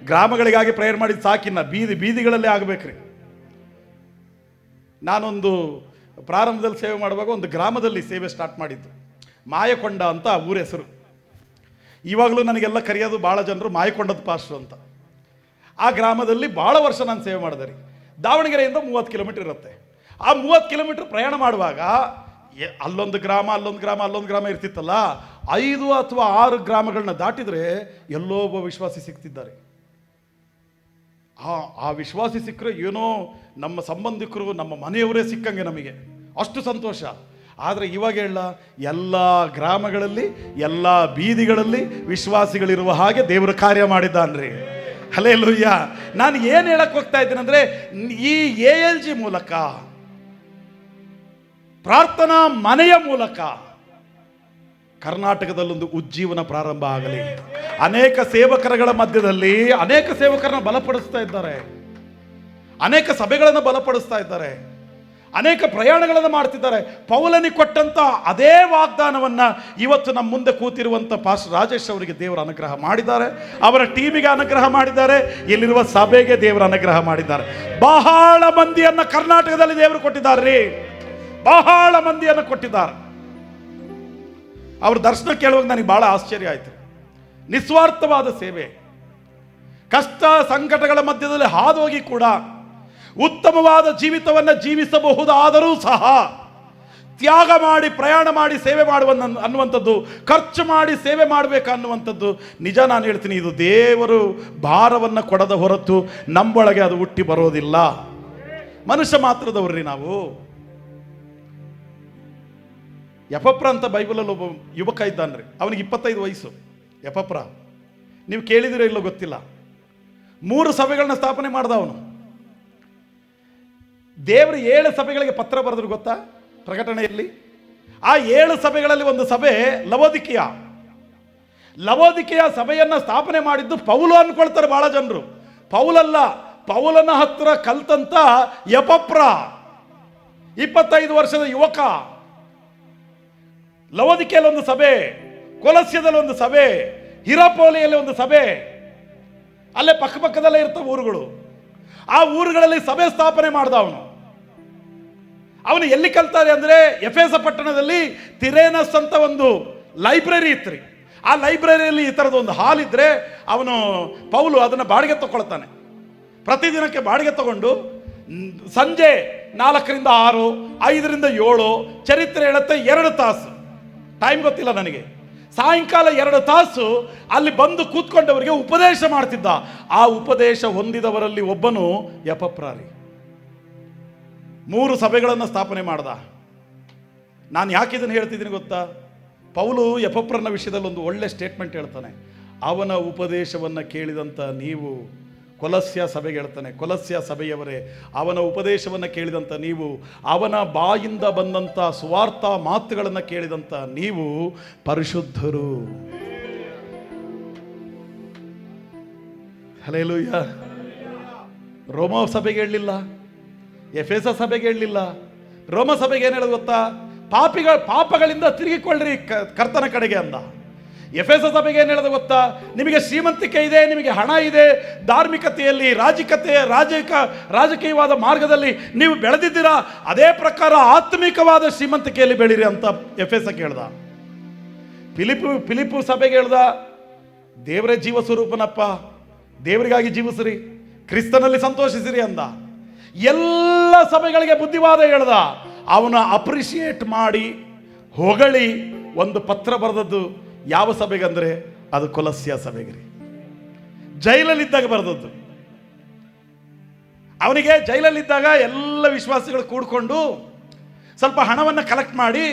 ಗ್ರಾಮಗಳಿಗಾಗಿ ಪ್ರೇಯರ್ ಮಾಡಿದ್ದು ಸಾಕಿನ್ನ ಬೀದಿಗಳಲ್ಲೇ ಆಗಬೇಕ್ರಿ. ನಾನೊಂದು ಪ್ರಾರಂಭದಲ್ಲಿ ಸೇವೆ ಮಾಡುವಾಗ ಒಂದು ಗ್ರಾಮದಲ್ಲಿ ಸೇವೆ ಸ್ಟಾರ್ಟ್ ಮಾಡಿದ್ದು. ಮಾಯಕೊಂಡ ಅಂತ ಊರ ಹೆಸರು. ಇವಾಗಲೂ ನನಗೆಲ್ಲ ಕರೆಯೋದು ಭಾಳ ಜನರು ಮಾಯಕೊಂಡದ ಪಾಸ್ಟ್ರು ಅಂತ. ಆ ಗ್ರಾಮದಲ್ಲಿ ಭಾಳ ವರ್ಷ ನಾನು ಸೇವೆ ಮಾಡಿದೆ ರೀ. ದಾವಣಗೆರೆಯಿಂದ 30 ಕಿಲೋಮೀಟರ್ ಇರುತ್ತೆ. ಆ 30 ಕಿಲೋಮೀಟರ್ ಪ್ರಯಾಣ ಮಾಡುವಾಗ ಅಲ್ಲೊಂದು ಗ್ರಾಮ ಇರ್ತಿತ್ತಲ್ಲ, 5 ಅಥವಾ 6 ಗ್ರಾಮಗಳನ್ನ ದಾಟಿದರೆ ಎಲ್ಲೋ ಒಬ್ಬ ವಿಶ್ವಾಸಿ ಸಿಗ್ತಿದ್ದಾರೆ. ಆ ವಿಶ್ವಾಸಿ ಸಿಕ್ಕರೆ ಏನೋ ನಮ್ಮ ಸಂಬಂಧಿಕರು, ನಮ್ಮ ಮನೆಯವರೇ ಸಿಕ್ಕಂಗೆ ನಮಗೆ ಅಷ್ಟು ಸಂತೋಷ. ಆದರೆ ಇವಾಗ ಎಲ್ಲ ಗ್ರಾಮಗಳಲ್ಲಿ, ಎಲ್ಲ ಬೀದಿಗಳಲ್ಲಿ ವಿಶ್ವಾಸಿಗಳಿರುವ ಹಾಗೆ ದೇವರು ಕಾರ್ಯ ಮಾಡಿದ್ದಾನ್ರಿ. ಹಲ್ಲೆಲೂಯ. ನಾನು ಏನು ಹೇಳಕ್ಕೆ ಹೋಗ್ತಾ ಇದ್ದೇನೆ ಅಂದರೆ, ಈ ALG ಮೂಲಕ, ಪ್ರಾರ್ಥನಾ ಮನೆಯ ಮೂಲಕ ಕರ್ನಾಟಕದಲ್ಲೊಂದು ಉಜ್ಜೀವನ ಪ್ರಾರಂಭ ಆಗಲಿ. ಅನೇಕ ಸೇವಕರುಗಳ ಮಧ್ಯದಲ್ಲಿ ಅನೇಕ ಸೇವಕರನ್ನ ಬಲಪಡಿಸ್ತಾ ಇದ್ದಾರೆ, ಅನೇಕ ಸಭೆಗಳನ್ನು ಬಲಪಡಿಸ್ತಾ ಇದ್ದಾರೆ, ಅನೇಕ ಪ್ರಯಾಣಗಳನ್ನು ಮಾಡ್ತಿದ್ದಾರೆ. ಪೌಲನಿಗೆ ಕೊಟ್ಟಂತ ಅದೇ ವಾಗ್ದಾನವನ್ನ ಇವತ್ತು ನಮ್ಮ ಮುಂದೆ ಕೂತಿರುವಂತ ಪಾಸ್ಟರ್ ರಾಜೇಶ್ ಅವರಿಗೆ ದೇವರ ಅನುಗ್ರಹ ಮಾಡಿದ್ದಾರೆ, ಅವರ ಟೀಮಿಗೆ ಅನುಗ್ರಹ ಮಾಡಿದ್ದಾರೆ, ಇಲ್ಲಿರುವ ಸಭೆಗೆ ದೇವರ ಅನುಗ್ರಹ ಮಾಡಿದ್ದಾರೆ. ಬಹಳ ಮಂದಿಯನ್ನ ಕರ್ನಾಟಕದಲ್ಲಿ ದೇವರು ಕೊಟ್ಟಿದ್ದಾರೆ ರೀ, ಬಹಳ ಮಂದಿಯನ್ನು ಕೊಟ್ಟಿದ್ದಾರೆ. ಅವ್ರ ದರ್ಶನ ಕೇಳುವಾಗ ನನಗೆ ಬಹಳ ಆಶ್ಚರ್ಯ ಆಯಿತು. ನಿಸ್ವಾರ್ಥವಾದ ಸೇವೆ, ಕಷ್ಟ ಸಂಕಟಗಳ ಮಧ್ಯದಲ್ಲಿ ಹಾದೋಗಿ ಕೂಡ ಉತ್ತಮವಾದ ಜೀವಿತವನ್ನು ಜೀವಿಸಬಹುದಾದರೂ ಸಹ ತ್ಯಾಗ ಮಾಡಿ ಪ್ರಯಾಣ ಮಾಡಿ ಸೇವೆ ಮಾಡುವ ಅನ್ನುವಂಥದ್ದು, ಖರ್ಚು ಮಾಡಿ ಸೇವೆ ಮಾಡಬೇಕು ಅನ್ನುವಂಥದ್ದು ನಿಜ. ನಾನು ಹೇಳ್ತೀನಿ, ಇದು ದೇವರು ಭಾರವನ್ನು ಕೊಡದ ಹೊರತು ನಮ್ಮೊಳಗೆ ಅದು ಹುಟ್ಟಿ ಬರೋದಿಲ್ಲ. ಮನುಷ್ಯ ಮಾತ್ರದವ್ರಿ ನಾವು. ಎಫಪ್ರ ಅಂತ ಬೈಬಲಲ್ಲಿ ಒಬ್ಬ ಯುವಕ ಇದ್ದಾನ್ರಿ, ಅವನಿಗೆ 25 ವಯಸ್ಸು. ಎಫಪ್ರ ನೀವು ಕೇಳಿದಿರೋ ಇಲ್ಲೋ ಗೊತ್ತಿಲ್ಲ. 3 ಸಭೆಗಳನ್ನ ಸ್ಥಾಪನೆ ಮಾಡ್ದ ಅವನು. ದೇವರು 7 ಸಭೆಗಳಿಗೆ ಪತ್ರ ಬರೆದ್ರು ಗೊತ್ತಾ ಪ್ರಕಟಣೆಯಲ್ಲಿ. ಆ 7 ಸಭೆಗಳಲ್ಲಿ ಒಂದು ಸಭೆ ಲವೋದಿಕೆಯ ಸಭೆಯನ್ನ ಸ್ಥಾಪನೆ ಮಾಡಿದ್ದು ಪೌಲು ಅನ್ಕೊಳ್ತಾರೆ ಬಹಳ ಜನರು. ಪೌಲಲ್ಲ, ಪೌಲನ ಹತ್ರ ಕಲ್ತಂತ ಎಪಪ್ರ 25 ವರ್ಷದ ಯುವಕ. ಲವೋದಿಕೆಯಲ್ಲಿ ಒಂದು ಸಭೆ, ಕೊಲಸ್ಯದಲ್ಲಿ ಒಂದು ಸಭೆ, ಹಿರಾಪೋಲಿಯಲ್ಲಿ ಒಂದು ಸಭೆ, ಅಲ್ಲೇ ಪಕ್ಕದಲ್ಲೇ ಇರ್ತವೆ ಊರುಗಳು. ಆ ಊರುಗಳಲ್ಲಿ ಸಭೆ ಸ್ಥಾಪನೆ ಮಾಡ್ದ ಅವನು ಎಲ್ಲಿ ಕಲ್ತಾರೆ ಅಂದ್ರೆ, ಎಫೆಸ ಪಟ್ಟಣದಲ್ಲಿ ತಿರೇನಸ್ ಅಂತ ಒಂದು ಲೈಬ್ರರಿ ಇತ್ತು ರೀ. ಆ ಲೈಬ್ರರಿಯಲ್ಲಿ ಈ ಥರದ ಒಂದು ಹಾಲ್ ಇದ್ರೆ ಪೌಲು ಅದನ್ನು ಬಾಡಿಗೆ ತಗೊಳ್ತಾನೆ. ಪ್ರತಿದಿನಕ್ಕೆ ಬಾಡಿಗೆ ತಗೊಂಡು ಸಂಜೆ 4ರಿಂದ 6, 5ರಿಂದ 7 ಚರಿತ್ರೆ ಹೇಳುತ್ತೆ 2 ತಾಸು, ಟೈಮ್ ಗೊತ್ತಿಲ್ಲ ನನಗೆ, ಸಾಯಂಕಾಲ 2 ತಾಸು ಅಲ್ಲಿ ಬಂದು ಕೂತ್ಕೊಂಡವರಿಗೆ ಉಪದೇಶ ಮಾಡ್ತಿದ್ದ. ಆ ಉಪದೇಶ ಹೊಂದಿದವರಲ್ಲಿ ಒಬ್ಬನು ಎಪಪ್ರಾರಿ. 3 ಸಭೆಗಳನ್ನು ಸ್ಥಾಪನೆ ಮಾಡ್ದ. ನಾನು ಯಾಕೆ ಇದನ್ನು ಹೇಳ್ತಿದ್ದೀನಿ ಗೊತ್ತಾ? ಪೌಲು ಎಪಪ್ರನ ವಿಷಯದಲ್ಲಿ ಒಂದು ಒಳ್ಳೆ ಸ್ಟೇಟ್ಮೆಂಟ್ ಹೇಳ್ತಾನೆ. ಅವನ ಉಪದೇಶವನ್ನು ಕೇಳಿದಂಥ ನೀವು, ಕೊಲಸ್ಯ ಸಭೆಗೆ ಹೇಳ್ತಾನೆ, ಕೊಲಸ್ಯ ಸಭೆಯವರೇ, ಅವನ ಉಪದೇಶವನ್ನು ಕೇಳಿದಂಥ ನೀವು, ಅವನ ಬಾಯಿಂದ ಬಂದಂಥ ಸುವಾರ್ಥ ಮಾತುಗಳನ್ನು ಕೇಳಿದಂಥ ನೀವು ಪರಿಶುದ್ಧರು. ಹಲ್ಲೆಲೂಯ. ರೋಮ ಸಭೆಗೆ ಹೇಳಲಿಲ್ಲ, ಎಫೆಸ ಸಭೆಗೆ ಹೇಳಲಿಲ್ಲ. ರೋಮ ಸಭೆಗೆ ಏನು ಹೇಳೋದು ಗೊತ್ತಾ? ಪಾಪಗಳಿಂದ ತಿರುಗಿಕೊಳ್ಳ್ರಿ ಕರ್ತನ ಕಡೆಗೆ ಅಂದ. ಎಫೆಸ ಸಭೆಗೆ ಏನು ಹೇಳೋದು ಗೊತ್ತಾ? ನಿಮಗೆ ಶ್ರೀಮಂತಿಕೆ ಇದೆ, ನಿಮಗೆ ಹಣ ಇದೆ, ಧಾರ್ಮಿಕತೆಯಲ್ಲಿ ರಾಜಕೀಯವಾದ ಮಾರ್ಗದಲ್ಲಿ ನೀವು ಬೆಳೆದಿದ್ದೀರಾ, ಅದೇ ಪ್ರಕಾರ ಆತ್ಮಿಕವಾದ ಶ್ರೀಮಂತಿಕೆಯಲ್ಲಿ ಬೆಳೀರಿ ಅಂತ ಎಫೆಸಕ್ಕೆ ಹೇಳ್ದ. ಫಿಲಿಪ್ಪು ಸಭೆಗೆ ಹೇಳ್ದ, ದೇವರೇ ಜೀವ ಸ್ವರೂಪನಪ್ಪ, ದೇವರಿಗಾಗಿ ಜೀವಿಸ್ರಿ, ಕ್ರಿಸ್ತನಲ್ಲಿ ಸಂತೋಷಿಸಿರಿ ಅಂದ. ಎಲ್ಲ ಸಭೆಗಳಿಗೆ ಬುದ್ಧಿವಾದ ಹೇಳ್ದ. ಅವನ ಅಪ್ರಿಷಿಯೇಟ್ ಮಾಡಿ ಹೊಗಳಿ ಒಂದು ಪತ್ರ ಬರೆದದ್ದು ಯಾವ ಸಭೆಗೆ ಅಂದರೆ ಅದು ಕೊಲಸ್ಯ ಸಭೆಗೆ ರೀ. ಜೈಲಲ್ಲಿದ್ದಾಗ ಬರೆದದ್ದು. ಅವನಿಗೆ ಜೈಲಲ್ಲಿದ್ದಾಗ ಎಲ್ಲ ವಿಶ್ವಾಸಿಗಳು ಕೂಡ್ಕೊಂಡು ಸ್ವಲ್ಪ ಹಣವನ್ನು ಕಲೆಕ್ಟ್ ಮಾಡಿ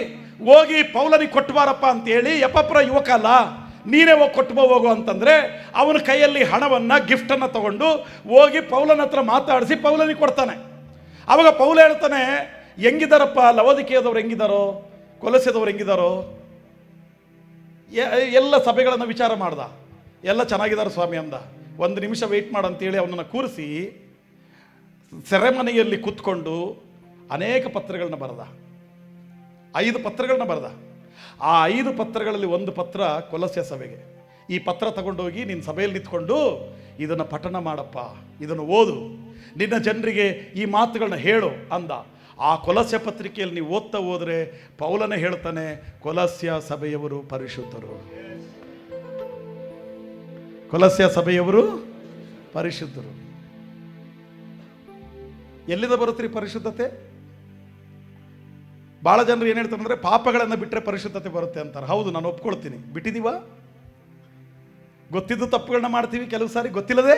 ಹೋಗಿ ಪೌಲನಿಗೆ ಕೊಟ್ಟುಬಾರಪ್ಪ ಅಂತೇಳಿ, ಎಪ್ಪಪ್ರ ಯುವಕ ಅಲ್ಲ, ನೀನೇ ಹೋಗಿ ಕೊಟ್ಟು ಹೋಗು ಅಂತಂದರೆ ಅವನ ಕೈಯಲ್ಲಿ ಹಣವನ್ನು ಗಿಫ್ಟನ್ನು ತಗೊಂಡು ಹೋಗಿ ಪೌಲನ ಹತ್ರ ಮಾತಾಡಿಸಿ ಪೌಲನಿಗೆ ಕೊಡ್ತಾನೆ. ಆವಾಗ ಪೌಲ ಹೇಳ್ತಾನೆ, ಹೆಂಗಿದಾರಪ್ಪ ಲವೋದಿಕೀಯದವ್ರು ಹೆಂಗಿದಾರೋ, ಕೊಲಸ್ಯದವ್ರು ಹೆಂಗಿದಾರೋ, ಎಲ್ಲ ಸಭೆಗಳನ್ನು ವಿಚಾರ ಮಾಡ್ದ. ಎಲ್ಲ ಚೆನ್ನಾಗಿದ್ದಾರೆ ಸ್ವಾಮಿ ಅಂದ. ಒಂದು ನಿಮಿಷ ವೆಯ್ಟ್ ಮಾಡಂತೇಳಿ ಅವನನ್ನು ಕೂರಿಸಿ ಸೆರೆಮನೆಯಲ್ಲಿ ಕೂತ್ಕೊಂಡು ಅನೇಕ ಪತ್ರಗಳನ್ನ ಬರೆದ. 5 ಪತ್ರಗಳನ್ನ ಬರೆದ. ಆ 5 ಪತ್ರಗಳಲ್ಲಿ ಒಂದು ಪತ್ರ ಕೊಲಸ್ಯ ಸಭೆಗೆ. ಈ ಪತ್ರ ತಗೊಂಡೋಗಿ ನಿನ್ನ ಸಭೆಯಲ್ಲಿ ನಿಂತ್ಕೊಂಡು ಇದನ್ನು ಪಠಣ ಮಾಡಪ್ಪ, ಇದನ್ನು ಓದು, ನಿನ್ನ ಜನರಿಗೆ ಈ ಮಾತುಗಳನ್ನ ಹೇಳು ಅಂದ. ಆ ಕೊಲಸ್ಯ ಪತ್ರಿಕೆಯಲ್ಲಿ ನೀವು ಓದ್ತಾ ಹೋದರೆ ಪೌಲನೇ ಹೇಳ್ತಾನೆ, ಕೊಲಸ್ಯ ಸಭೆಯವರು ಪರಿಶುದ್ಧರು, ಕೊಲಸ್ಯ ಸಭೆಯವರು ಪರಿಶುದ್ಧರು. ಎಲ್ಲಿಂದ ಬರುತ್ತೀರಿ ಪರಿಶುದ್ಧತೆ? ಭಾಳ ಜನರು ಏನು ಹೇಳ್ತಾರೆ ಅಂದರೆ ಪಾಪಗಳನ್ನು ಬಿಟ್ಟರೆ ಪರಿಶುದ್ಧತೆ ಬರುತ್ತೆ ಅಂತಾರೆ. ಹೌದು, ನಾನು ಒಪ್ಕೊಳ್ತೀನಿ. ಬಿಟ್ಟಿದ್ದೀವ? ಗೊತ್ತಿದ್ದು ತಪ್ಪುಗಳನ್ನ ಮಾಡ್ತೀವಿ, ಕೆಲವು ಸಾರಿ ಗೊತ್ತಿಲ್ಲದೆ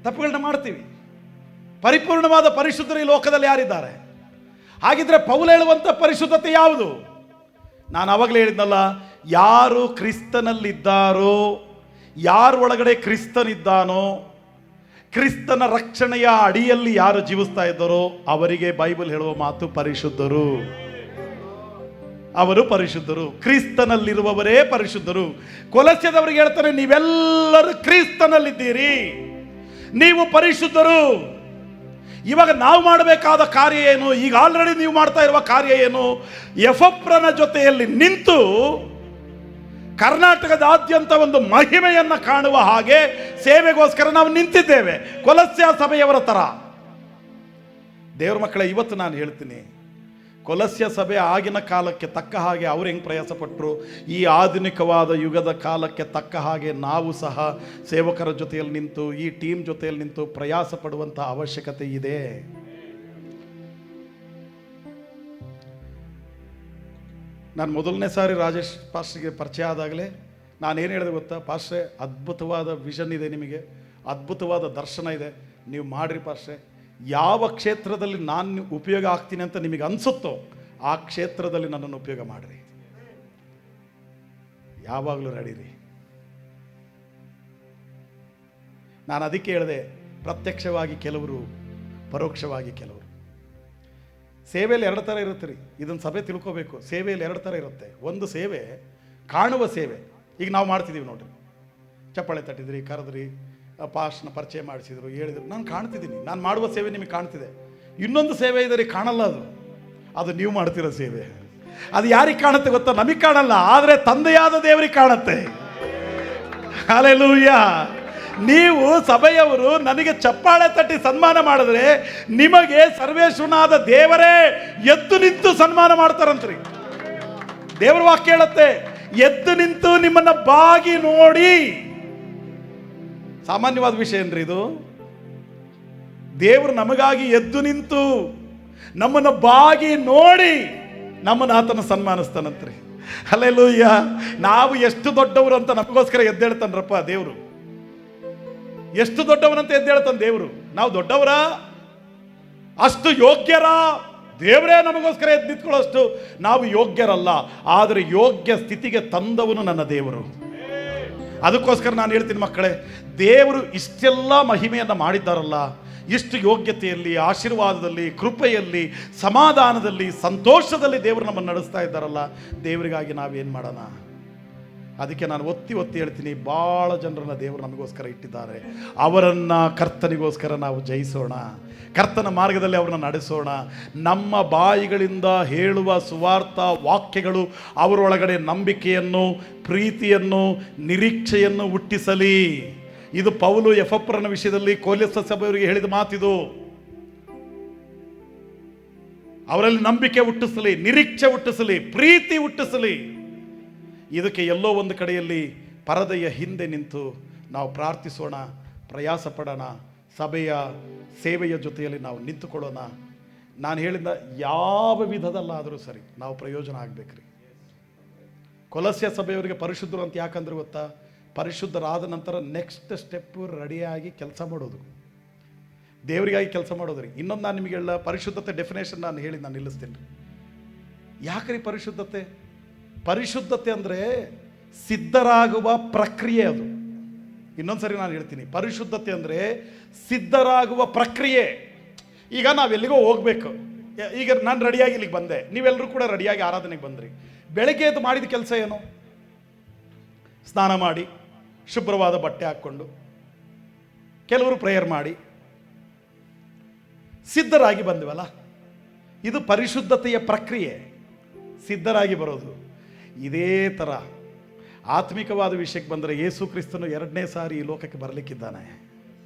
ತಪ್ಪುಗಳನ್ನ ಮಾಡ್ತೀವಿ. ಪರಿಪೂರ್ಣವಾದ ಪರಿಶುದ್ಧರು ಈ ಲೋಕದಲ್ಲಿ ಯಾರಿದ್ದಾರೆ? ಹಾಗಿದ್ರೆ ಪೌಲ ಹೇಳುವಂಥ ಪರಿಶುದ್ಧತೆ ಯಾವುದು? ನಾನು ಆವಾಗಲೇ ಹೇಳಿದ್ನಲ್ಲ, ಯಾರು ಕ್ರಿಸ್ತನಲ್ಲಿದ್ದಾರೋ, ಯಾರ ಒಳಗಡೆ ಕ್ರಿಸ್ತನಿದ್ದಾನೋ, ಕ್ರಿಸ್ತನ ರಕ್ಷಣೆಯ ಅಡಿಯಲ್ಲಿ ಯಾರು ಜೀವಿಸ್ತಾ ಇದ್ದಾರೋ ಅವರಿಗೆ ಬೈಬಲ್ ಹೇಳುವ ಮಾತು ಪರಿಶುದ್ಧರು. ಅವರು ಪರಿಶುದ್ಧರು, ಕ್ರಿಸ್ತನಲ್ಲಿರುವವರೇ ಪರಿಶುದ್ಧರು. ಕೊಲಸ್ಯದವರಿಗೆ ಹೇಳ್ತಾನೆ, ನೀವೆಲ್ಲರೂ ಕ್ರಿಸ್ತನಲ್ಲಿದ್ದೀರಿ, ನೀವು ಪರಿಶುದ್ಧರು. ಇವಾಗ ನಾವು ಮಾಡಬೇಕಾದ ಕಾರ್ಯ ಏನು? ಈಗ ಆಲ್ರೆಡಿ ನೀವು ಮಾಡ್ತಾ ಇರುವ ಕಾರ್ಯ ಏನು? ಎಫೆಪ್ರನ ಜೊತೆಯಲ್ಲಿ ನಿಂತು ಕರ್ನಾಟಕದಾದ್ಯಂತ ಒಂದು ಮಹಿಮೆಯನ್ನು ಕಾಣುವ ಹಾಗೆ ಸೇವೆಗೋಸ್ಕರ ನಾವು ನಿಂತಿದ್ದೇವೆ, ಕೊಲಸ್ಯ ಸಭೆಯವರ ತರ. ದೇವರ ಮಕ್ಕಳೇ, ಇವತ್ತು ನಾನು ಹೇಳ್ತೀನಿ, ಕೊಲಸ್ಯ ಸಭೆ ಆಗಿನ ಕಾಲಕ್ಕೆ ತಕ್ಕ ಹಾಗೆ ಅವ್ರು ಹೆಂಗೆ ಪ್ರಯಾಸ ಪಟ್ಟರು, ಈ ಆಧುನಿಕವಾದ ಯುಗದ ಕಾಲಕ್ಕೆ ತಕ್ಕ ಹಾಗೆ ನಾವು ಸಹ ಸೇವಕರ ಜೊತೆಯಲ್ಲಿ ನಿಂತು, ಈ ಟೀಮ್ ಜೊತೆಯಲ್ಲಿ ನಿಂತು ಪ್ರಯಾಸ ಪಡುವಂಥ ಅವಶ್ಯಕತೆ ಇದೆ. ನಾನು ಮೊದಲನೇ ಸಾರಿ ರಾಜೇಶ್ ಪಾಸ್ಟ್ರಿಗೆ ಪರಿಚಯ ಆದಾಗಲೇ ನಾನೇನು ಹೇಳಿದೆ ಗೊತ್ತಾ? ಪಾಸ್ಟ್ರೆ, ಅದ್ಭುತವಾದ ವಿಷನ್ ಇದೆ ನಿಮಗೆ, ಅದ್ಭುತವಾದ ದರ್ಶನ ಇದೆ, ನೀವು ಮಾಡಿರಿ ಪಾಸ್ಟ್ರೆ. ಯಾವ ಕ್ಷೇತ್ರದಲ್ಲಿ ನಾನು ಉಪಯೋಗ ಆಗ್ತೀನಿ ಅಂತ ನಿಮಗೆ ಅನಿಸುತ್ತೋ ಆ ಕ್ಷೇತ್ರದಲ್ಲಿ ನನ್ನನ್ನು ಉಪಯೋಗ ಮಾಡಿರಿ. ಯಾವಾಗಲೂ ರೆಡಿರಿ. ನಾನು ಅದಕ್ಕೆ ಹೇಳಿದೆ, ಪ್ರತ್ಯಕ್ಷವಾಗಿ ಕೆಲವರು, ಪರೋಕ್ಷವಾಗಿ ಕೆಲವರು. ಸೇವೆಯಲ್ಲಿ 2 ಥರ ಇರುತ್ತೆ ರೀ. ಇದನ್ನು ಸಭೆ ತಿಳ್ಕೋಬೇಕು. ಸೇವೆಯಲ್ಲಿ 2 ಥರ ಇರುತ್ತೆ. ಒಂದು ಸೇವೆ ಕಾಣುವ ಸೇವೆ. ಈಗ ನಾವು ಮಾಡ್ತಿದ್ದೀವಿ ನೋಡ್ರಿ, ಚಪ್ಪಾಳೆ ತಟ್ಟಿದ್ರಿ, ಕರೆದ್ರಿ, ಪಾಸ್ಟ್ನ ಪರಿಚಯ ಮಾಡಿಸಿದ್ರು, ಹೇಳಿದ್ರು, ನಾನು ಕಾಣ್ತಿದ್ದೀನಿ, ನಾನು ಮಾಡುವ ಸೇವೆ ನಿಮಗೆ ಕಾಣ್ತಿದೆ. ಇನ್ನೊಂದು ಸೇವೆ ಇದೆ ರೀ, ಕಾಣಲ್ಲ. ಅದು ನೀವು ಮಾಡ್ತಿರೋ ಸೇವೆ. ಅದು ಯಾರಿಗೆ ಕಾಣುತ್ತೆ ಗೊತ್ತಾ? ನಮಗೆ ಕಾಣಲ್ಲ, ಆದರೆ ತಂದೆಯಾದ ದೇವರಿಗೆ ಕಾಣುತ್ತೆ. ಹಲ್ಲೆಲೂಯಾ. ನೀವು ಸಭೆಯವರು ನನಗೆ ಚಪ್ಪಾಳೆ ತಟ್ಟಿ ಸನ್ಮಾನ ಮಾಡಿದ್ರೆ ನಿಮಗೆ ಸರ್ವೇಶ್ವರನಾದ ದೇವರೇ ಎದ್ದು ನಿಂತು ಸನ್ಮಾನ ಮಾಡ್ತಾರಂತ್ರಿ. ದೇವರ ವಾಕ್ಯ ಹೇಳುತ್ತೆ, ಎದ್ದು ನಿಂತು ನಿಮ್ಮನ್ನ ಬಾಗಿ ನೋಡಿ. ಸಾಮಾನ್ಯವಾದ ವಿಷಯ ಏನ್ರಿ ಇದು? ದೇವರು ನಮಗಾಗಿ ಎದ್ದು ನಿಂತು ನಮ್ಮನ್ನು ಬಾಗಿ ನೋಡಿ ನಮ್ಮನ್ನು ಆತನ ಸನ್ಮಾನಿಸ್ತಾನಂತ್ರಿ. ಹಲ್ಲೆಲೂಯ. ನಾವು ಎಷ್ಟು ದೊಡ್ಡವರು ಅಂತ ನಮಗೋಸ್ಕರ ಎದ್ದೇಳ್ತಾನ್ರಪ್ಪ ದೇವರು. ಎಷ್ಟು ದೊಡ್ಡವನಂತ ಎದ್ದೇಳ್ತಾನೆ ದೇವರು. ನಾವು ದೊಡ್ಡವರ? ಅಷ್ಟು ಯೋಗ್ಯರ? ದೇವರೇ ನಮಗೋಸ್ಕರ ಎದ್ದು ನಿಂತ್ಕೊಳ್ಳೋಷ್ಟು ನಾವು ಯೋಗ್ಯರಲ್ಲ. ಆದರೆ ಯೋಗ್ಯ ಸ್ಥಿತಿಗೆ ತಂದವನು ನನ್ನ ದೇವರು. ಅದಕ್ಕೋಸ್ಕರ ನಾನು ಹೇಳ್ತೀನಿ ಮಕ್ಕಳೇ, ದೇವರು ಇಷ್ಟೆಲ್ಲ ಮಹಿಮೆಯನ್ನು ಮಾಡಿದ್ದಾರಲ್ಲ, ಇಷ್ಟು ಯೋಗ್ಯತೆಯಲ್ಲಿ, ಆಶೀರ್ವಾದದಲ್ಲಿ, ಕೃಪೆಯಲ್ಲಿ, ಸಮಾಧಾನದಲ್ಲಿ, ಸಂತೋಷದಲ್ಲಿ ದೇವರು ನಮ್ಮನ್ನು ನಡೆಸ್ತಾ ಇದ್ದಾರಲ್ಲ, ದೇವರಿಗಾಗಿ ನಾವೇನು ಮಾಡೋಣ? ಅದಕ್ಕೆ ನಾನು ಒತ್ತಿ ಒತ್ತಿ ಹೇಳ್ತೀನಿ, ಭಾಳ ಜನರನ್ನ ದೇವರು ನಮಗೋಸ್ಕರ ಇಟ್ಟಿದ್ದಾರೆ. ಅವರನ್ನು ಕರ್ತನಿಗೋಸ್ಕರ ನಾವು ಜಯಿಸೋಣ, ಕರ್ತನ ಮಾರ್ಗದಲ್ಲಿ ಅವ್ರನ್ನ ನಡೆಸೋಣ. ನಮ್ಮ ಬಾಯಿಗಳಿಂದ ಹೇಳುವ ಸುವಾರ್ಥ ವಾಕ್ಯಗಳು ಅವರೊಳಗಡೆ ನಂಬಿಕೆಯನ್ನು, ಪ್ರೀತಿಯನ್ನು, ನಿರೀಕ್ಷೆಯನ್ನು ಹುಟ್ಟಿಸಲಿ. ಇದು ಪೌಲು ಎಫೆಸರನ ವಿಷಯದಲ್ಲಿ ಕೊಲೊಸ್ಸೆ ಸಭೆಯವರಿಗೆ ಹೇಳಿದ ಮಾತಿದು. ಅವರಲ್ಲಿ ನಂಬಿಕೆ ಹುಟ್ಟಿಸಲಿ, ನಿರೀಕ್ಷೆ ಹುಟ್ಟಿಸಲಿ, ಪ್ರೀತಿ ಹುಟ್ಟಿಸಲಿ. ಇದಕ್ಕೆ ಎಲ್ಲೋ ಒಂದು ಕಡೆಯಲ್ಲಿ ಪರದೆಯ ಹಿಂದೆ ನಿಂತು ನಾವು ಪ್ರಾರ್ಥಿಸೋಣ, ಪ್ರಯಾಸ ಪಡೋಣ, ಸಭೆಯ ಸೇವೆಯ ಜೊತೆಯಲ್ಲಿ ನಾವು ನಿಂತುಕೊಳ್ಳೋಣ. ನಾನು ಹೇಳಿದ ಯಾವ ವಿಧದಲ್ಲಾದರೂ ಸರಿ ನಾವು ಪ್ರಯೋಜನ ಆಗಬೇಕ್ರಿ. ಕೊಲೊಸ್ಸೆ ಸಭೆಯವರಿಗೆ ಪರಿಶುದ್ಧರು ಅಂತ ಯಾಕಂದ್ರೆ ಗೊತ್ತಾ? ಪರಿಶುದ್ಧರಾದ ನಂತರ ನೆಕ್ಸ್ಟ್ ಸ್ಟೆಪ್ ರೆಡಿಯಾಗಿ ಕೆಲಸ ಮಾಡೋದು, ದೇವರಿಗಾಗಿ ಕೆಲಸ ಮಾಡೋದ್ರಿ. ಇನ್ನೊಂದು ನಾನು ನಿಮಗೆ ಹೇಳ, ಪರಿಶುದ್ಧತೆ ಡೆಫಿನೇಷನ್ ನಾನು ಹೇಳಿ ನಾನು ನಿಲ್ಲಿಸ್ತೀನಿ ರೀ. ಯಾಕ್ರಿ ಪರಿಶುದ್ಧತೆ? ಪರಿಶುದ್ಧತೆ ಅಂದರೆ ಸಿದ್ಧರಾಗುವ ಪ್ರಕ್ರಿಯೆ. ಅದು ಇನ್ನೊಂದು ಸರಿ ನಾನು ಹೇಳ್ತೀನಿ, ಪರಿಶುದ್ಧತೆ ಅಂದರೆ ಸಿದ್ಧರಾಗುವ ಪ್ರಕ್ರಿಯೆ. ಈಗ ನಾವೆಲ್ಲಿಗೋ ಹೋಗ್ಬೇಕು, ಈಗ ನಾನು ರೆಡಿಯಾಗಿ ಇಲ್ಲಿಗೆ ಬಂದೆ, ನೀವೆಲ್ಲರೂ ಕೂಡ ರೆಡಿಯಾಗಿ ಆರಾಧನೆಗೆ ಬಂದ್ರಿ. ಬೆಳಗ್ಗೆ ಎದ್ದು ಮಾಡಿದ ಕೆಲಸ ಏನು? ಸ್ನಾನ ಮಾಡಿ ಶುಭ್ರವಾದ ಬಟ್ಟೆ ಹಾಕ್ಕೊಂಡು, ಕೆಲವರು ಪ್ರೇಯರ್ ಮಾಡಿ ಸಿದ್ಧರಾಗಿ ಬಂದ್ವಲ್ಲ. ಇದು ಪರಿಶುದ್ಧತೆಯ ಪ್ರಕ್ರಿಯೆ, ಸಿದ್ಧರಾಗಿ ಬರೋದು. ಇದೇ ಥರ ಆತ್ಮಿಕವಾದ ವಿಷಯಕ್ಕೆ ಬಂದರೆ, ಯೇಸು ಕ್ರಿಸ್ತನು 2ನೇ ಸಾರಿ ಈ ಲೋಕಕ್ಕೆ ಬರಲಿಕ್ಕಿದ್ದಾನೆ.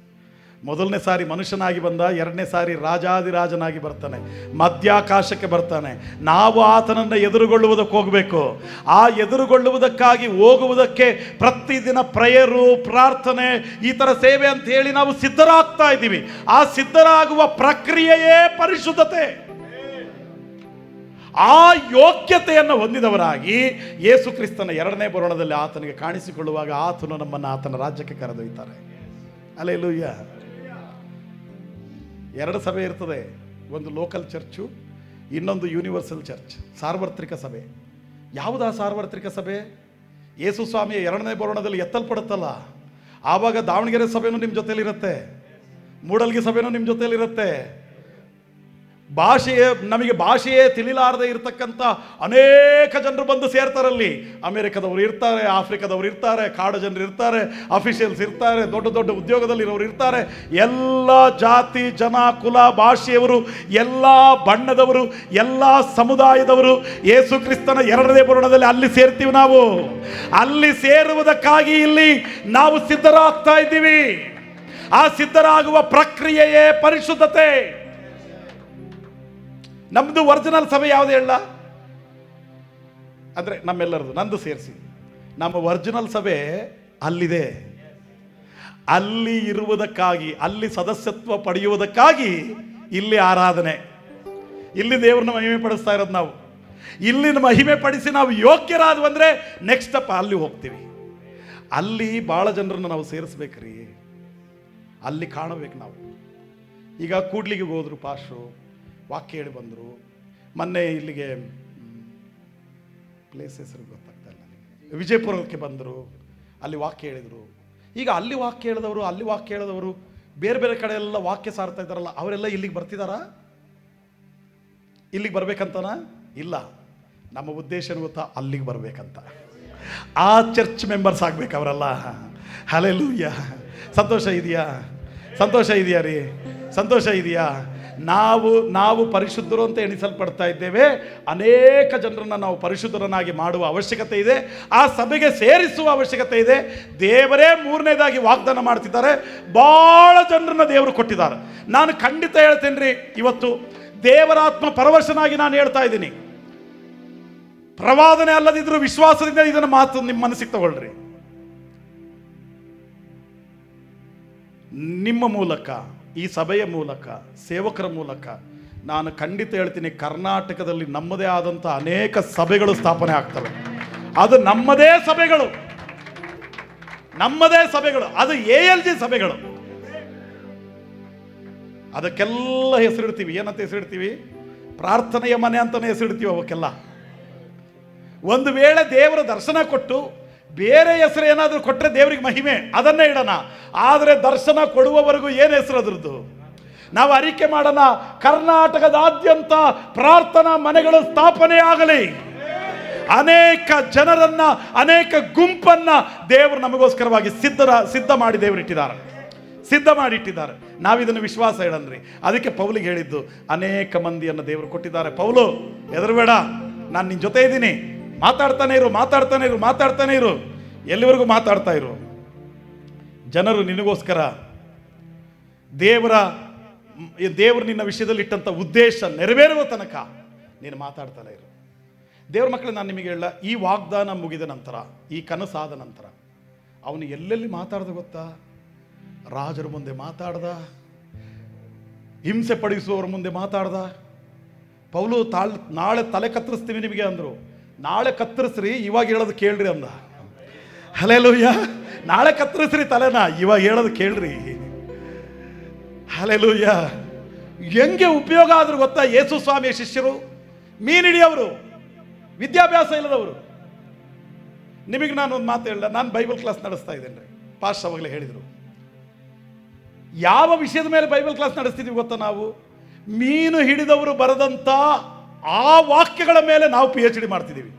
1ನೇ ಸಾರಿ ಮನುಷ್ಯನಾಗಿ ಬಂದ, 2ನೇ ಸಾರಿ ರಾಜಾದಿರಾಜನಾಗಿ ಬರ್ತಾನೆ, ಮಧ್ಯಾಕಾಶಕ್ಕೆ ಬರ್ತಾನೆ. ನಾವು ಆತನನ್ನು ಎದುರುಗೊಳ್ಳುವುದಕ್ಕೆ ಹೋಗಬೇಕು. ಆ ಎದುರುಗೊಳ್ಳುವುದಕ್ಕಾಗಿ ಹೋಗುವುದಕ್ಕೆ ಪ್ರತಿದಿನ ಪ್ರೇಯರು, ಪ್ರಾರ್ಥನೆ, ಈ ಥರ ಸೇವೆ ಅಂತ ಹೇಳಿ ನಾವು ಸಿದ್ಧರಾಗ್ತಾ ಇದ್ದೀವಿ. ಆ ಸಿದ್ಧರಾಗುವ ಪ್ರಕ್ರಿಯೆಯೇ ಪರಿಶುದ್ಧತೆ. ಆ ಯೋಗ್ಯತೆಯನ್ನು ಹೊಂದಿದವರಾಗಿ ಯೇಸು ಕ್ರಿಸ್ತನ 2ನೇ ಬರೋಣದಲ್ಲಿ ಆತನಿಗೆ ಕಾಣಿಸಿಕೊಳ್ಳುವಾಗ ಆತನು ನಮ್ಮನ್ನು ಆತನ ರಾಜ್ಯಕ್ಕೆ ಕರೆದೊಯ್ತಾರೆ. ಹಲ್ಲೆಲೂಯಾ. 2 ಸಭೆ ಇರ್ತದೆ, ಒಂದು ಲೋಕಲ್ ಚರ್ಚು, ಇನ್ನೊಂದು ಯೂನಿವರ್ಸಲ್ ಚರ್ಚ್, ಸಾರ್ವತ್ರಿಕ ಸಭೆ. ಯಾವುದಾ ಸಾರ್ವತ್ರಿಕ ಸಭೆ? ಯೇಸು ಸ್ವಾಮಿಯ 2ನೇ ಬರೋಣದಲ್ಲಿ ಎತ್ತಲ್ಪಡುತ್ತಲ್ಲ, ಆವಾಗ ದಾವಣಗೆರೆ ಸಭೆನೂ ನಿಮ್ಮ ಜೊತೆಲಿರುತ್ತೆ, ಮೂಡಲ್ಗಿ ಸಭೆನೂ ನಿಮ್ಮ ಜೊತೆಲಿರುತ್ತೆ. ನಮಗೆ ಭಾಷೆಯೇ ತಿಳಿಲಾರದೆ ಇರತಕ್ಕಂಥ ಅನೇಕ ಜನರು ಬಂದು ಸೇರ್ತಾರಲ್ಲಿ. ಅಮೇರಿಕದವರು ಇರ್ತಾರೆ, ಆಫ್ರಿಕಾದವರು ಇರ್ತಾರೆ, ಕಾಡು ಜನರು ಇರ್ತಾರೆ, ಅಫಿಷಿಯಲ್ಸ್ ಇರ್ತಾರೆ, ದೊಡ್ಡ ದೊಡ್ಡ ಉದ್ಯೋಗದಲ್ಲಿರೋರು ಇರ್ತಾರೆ. ಎಲ್ಲ ಜಾತಿ, ಜನ, ಕುಲ, ಭಾಷೆಯವರು, ಎಲ್ಲ ಬಣ್ಣದವರು, ಎಲ್ಲ ಸಮುದಾಯದವರು ಯೇಸು ಕ್ರಿಸ್ತನ 2ನೇ ಬರೋಣದಲ್ಲಿ ಅಲ್ಲಿ ಸೇರ್ತೀವಿ. ನಾವು ಅಲ್ಲಿ ಸೇರುವುದಕ್ಕಾಗಿ ಇಲ್ಲಿ ನಾವು ಸಿದ್ಧರಾಗ್ತಾ ಇದ್ದೀವಿ. ಆ ಸಿದ್ಧರಾಗುವ ಪ್ರಕ್ರಿಯೆಯೇ ಪರಿಶುದ್ಧತೆ. ನಮ್ಮದು ಒರಿಜಿನಲ್ ಸಭೆ ಯಾವುದು ಹೇಳ? ಅಂದರೆ ನಮ್ಮೆಲ್ಲರದು, ನಂದು ಸೇರಿಸಿ, ನಮ್ಮ ಒರಿಜಿನಲ್ ಸಭೆ ಅಲ್ಲಿದೆ. ಅಲ್ಲಿ ಇರುವುದಕ್ಕಾಗಿ, ಅಲ್ಲಿ ಸದಸ್ಯತ್ವ ಪಡೆಯುವುದಕ್ಕಾಗಿ ಇಲ್ಲಿ ಆರಾಧನೆ, ಇಲ್ಲಿ ದೇವ್ರನ್ನ ಮಹಿಮೆ ಪಡಿಸ್ತಾ ಇರೋದು ನಾವು. ಇಲ್ಲಿನ ಮಹಿಮೆ ಪಡಿಸಿ ನಾವು ಯೋಗ್ಯರಾದ್ವು ಅಂದರೆ ನೆಕ್ಸ್ಟ್ ಸ್ಟೆಪ್ ಅಲ್ಲಿ ಹೋಗ್ತೀವಿ. ಅಲ್ಲಿ ಭಾಳ ಜನರನ್ನು ನಾವು ಸೇರಿಸ್ಬೇಕ್ರಿ, ಅಲ್ಲಿ ಕಾಣಬೇಕು ನಾವು. ಈಗ ಕೂಡ್ಲಿಗೆ ಹೋದ್ರು ಪಾಸ್ಟ್ರು, ವಾಕ್ಯ ಹೇಳಿ ಬಂದರು. ಮೊನ್ನೆ ಇಲ್ಲಿಗೆ ಪ್ಲೇಸ್ ಹೆಸರು ಗೊತ್ತಾಗ್ತಾ ಇಲ್ಲ, ವಿಜಯಪುರಕ್ಕೆ ಬಂದರು, ಅಲ್ಲಿ ವಾಕ್ಯ ಹೇಳಿದರು. ಈಗ ಅಲ್ಲಿ ವಾಕ್ಯ ಹೇಳಿದವರು, ಅಲ್ಲಿ ವಾಕ್ಯ ಹೇಳಿದವರು ಬೇರೆ ಬೇರೆ ಕಡೆ ಎಲ್ಲ ವಾಕ್ಯ ಸಾರ್ತಾ ಇದ್ದಾರಲ್ಲ, ಅವರೆಲ್ಲ ಇಲ್ಲಿಗೆ ಬರ್ತಿದ್ದಾರಾ? ಇಲ್ಲಿಗೆ ಬರ್ಬೇಕಂತನಾ? ಇಲ್ಲ. ನಮ್ಮ ಉದ್ದೇಶ ಗೊತ್ತಾ? ಅಲ್ಲಿಗೆ ಬರಬೇಕಂತ. ಆ ಚರ್ಚ್ ಮೆಂಬರ್ಸ್ ಆಗ್ಬೇಕು ಅವರೆಲ್ಲ. ಹಲ್ಲೆಲೂಯಾ. ಸಂತೋಷ ಇದೆಯಾ? ಸಂತೋಷ ಇದೆಯಾ ರೀ? ಸಂತೋಷ ಇದೆಯಾ? ನಾವು ಪರಿಶುದ್ಧರು ಅಂತ ಎಣಿಸಲ್ಪಡ್ತಾ ಇದ್ದೇವೆ. ಅನೇಕ ಜನರನ್ನು ನಾವು ಪರಿಶುದ್ಧರನ್ನಾಗಿ ಮಾಡುವ ಅವಶ್ಯಕತೆ ಇದೆ. ಆ ಸಭೆಗೆ ಸೇರಿಸುವ ಅವಶ್ಯಕತೆ ಇದೆ. ದೇವರೇ 3ನೇದಾಗಿ ವಾಗ್ದಾನ ಮಾಡ್ತಿದ್ದಾರೆ. ಭಾಳ ಜನರನ್ನ ದೇವರು ಕೊಟ್ಟಿದ್ದಾರೆ. ನಾನು ಖಂಡಿತ ಹೇಳ್ತೇನೆ ರೀ, ಇವತ್ತು ದೇವರಾತ್ಮ ಪರವಶನಾಗಿ ನಾನು ಹೇಳ್ತಾ ಇದ್ದೀನಿ, ಪ್ರವಾದನೆ ಅಲ್ಲದಿದ್ರೂ ವಿಶ್ವಾಸದಿಂದ ಇದನ್ನು ಮಾತು ನಿಮ್ಮ ಮನಸ್ಸಿಗೆ ತಗೊಳ್ರಿ. ನಿಮ್ಮ ಮೂಲಕ, ಈ ಸಭೆಯ ಮೂಲಕ, ಸೇವಕರ ಮೂಲಕ ನಾನು ಖಂಡಿತ ಹೇಳ್ತೀನಿ, ಕರ್ನಾಟಕದಲ್ಲಿ ನಮ್ಮದೇ ಆದಂಥ ಅನೇಕ ಸಭೆಗಳು ಸ್ಥಾಪನೆ ಆಗ್ತವೆ. ಅದು ನಮ್ಮದೇ ಸಭೆಗಳು, ನಮ್ಮದೇ ಸಭೆಗಳು. ಅದು ALG ಸಭೆಗಳು. ಅದಕ್ಕೆಲ್ಲ ಹೆಸರಿಡ್ತೀವಿ. ಏನಂತ ಹೆಸರಿಡ್ತೀವಿ? ಪ್ರಾರ್ಥನೆಯ ಮನೆ ಅಂತಲೇ ಹೆಸರಿಡ್ತೀವಿ ಅವಕ್ಕೆಲ್ಲ. ಒಂದು ವೇಳೆ ದೇವರ ದರ್ಶನ ಕೊಟ್ಟು ಬೇರೆ ಹೆಸರು ಏನಾದರೂ ಕೊಟ್ಟರೆ ದೇವರಿಗೆ ಮಹಿಮೆ, ಅದನ್ನೇ ಇಡೋಣ. ಆದರೆ ದರ್ಶನ ಕೊಡುವವರೆಗೂ ಏನು ಹೆಸರು ಅದರದ್ದು? ನಾವು ಅರಿಕೆ ಮಾಡೋಣ, ಕರ್ನಾಟಕದಾದ್ಯಂತ ಪ್ರಾರ್ಥನಾ ಮನೆಗಳು ಸ್ಥಾಪನೆ ಆಗಲಿ. ಅನೇಕ ಜನರನ್ನ, ಅನೇಕ ಗುಂಪನ್ನ ದೇವರು ನಮಗೋಸ್ಕರವಾಗಿ ಸಿದ್ಧ ಮಾಡಿ ಮಾಡಿಟ್ಟಿದ್ದಾರೆ. ನಾವಿದನ್ನು ವಿಶ್ವಾಸ ಹೇಳನ್ರಿ. ಅದಕ್ಕೆ ಪೌಲಿಗೆ ಹೇಳಿದ್ದು, ಅನೇಕ ಮಂದಿಯನ್ನು ದೇವರು ಕೊಟ್ಟಿದ್ದಾರೆ. ಪೌಲು, ಹೆದರಬೇಡ, ನಾನು ನಿನ್ನ ಜೊತೆ ಇದ್ದೀನಿ, ಮಾತಾಡ್ತಾನೆ ಇರು, ಎಲ್ಲಿವರೆಗೂ ಮಾತಾಡ್ತಾ ಇರು. ಜನರು ನಿನಗೋಸ್ಕರ ದೇವರು ನಿನ್ನ ವಿಷಯದಲ್ಲಿ ಇಟ್ಟಂಥ ಉದ್ದೇಶ ನೆರವೇರುವ ತನಕ ನೀನು ಮಾತಾಡ್ತಾನೆ ಇರು. ದೇವ್ರ ಮಕ್ಕಳು, ನಾನು ನಿಮಗೆ ಹೇಳ, ಈ ವಾಗ್ದಾನ ಮುಗಿದ ನಂತರ, ಈ ಕನಸಾದ ನಂತರ ಅವನು ಎಲ್ಲೆಲ್ಲಿ ಮಾತಾಡ್ದ ಗೊತ್ತಾ? ರಾಜರ ಮುಂದೆ ಮಾತಾಡ್ದ, ಹಿಂಸೆ ಪಡಿಸುವವರ ಮುಂದೆ ಮಾತಾಡ್ದ. ಪೌಲು ನಾಳೆ ತಲೆ ಕತ್ತರಿಸ್ತೀವಿ ನಿಮಗೆ ಅಂದರು. ನಾಳೆ ಕತ್ತರಿಸ್ರಿ, ಇವಾಗ ಹೇಳೋದು ಕೇಳ್ರಿ ಅಂದ. ಹಲ್ಲೆಲೂಯಾ. ನಾಳೆ ಕತ್ತರಿಸ್ರಿ ತಲೆನ, ಇವಾಗ ಹೇಳೋದು ಕೇಳ್ರಿ. ಹಲ್ಲೆಲೂಯಾ. ಹೆಂಗೆ ಉಪಯೋಗ ಆದರೂ ಗೊತ್ತಾ? ಯೇಸು ಸ್ವಾಮಿಯ ಶಿಷ್ಯರು ಮೀನು ಹಿಡಿಯವರು, ವಿದ್ಯಾಭ್ಯಾಸ ಇಲ್ಲದವರು. ನಿಮಗೆ ನಾನು ಒಂದು ಮಾತು ಹೇಳ, ನಾನು ಬೈಬಲ್ ಕ್ಲಾಸ್ ನಡೆಸ್ತಾ ಇದ್ದೇನೆ ರೀ. ಪಾಸ್ಟ್ ಅವಾಗಲೇ ಹೇಳಿದರು. ಯಾವ ವಿಷಯದ ಮೇಲೆ ಬೈಬಲ್ ಕ್ಲಾಸ್ ನಡೆಸ್ತಿದ್ದೀವಿ ಗೊತ್ತಾ? ನಾವು ಮೀನು ಹಿಡಿದವರು ಬರೆದಂಥ ಆ ವಾಕ್ಯಗಳ ಮೇಲೆ ನಾವು PhD ಮಾಡ್ತಿದ್ದೀವಿ.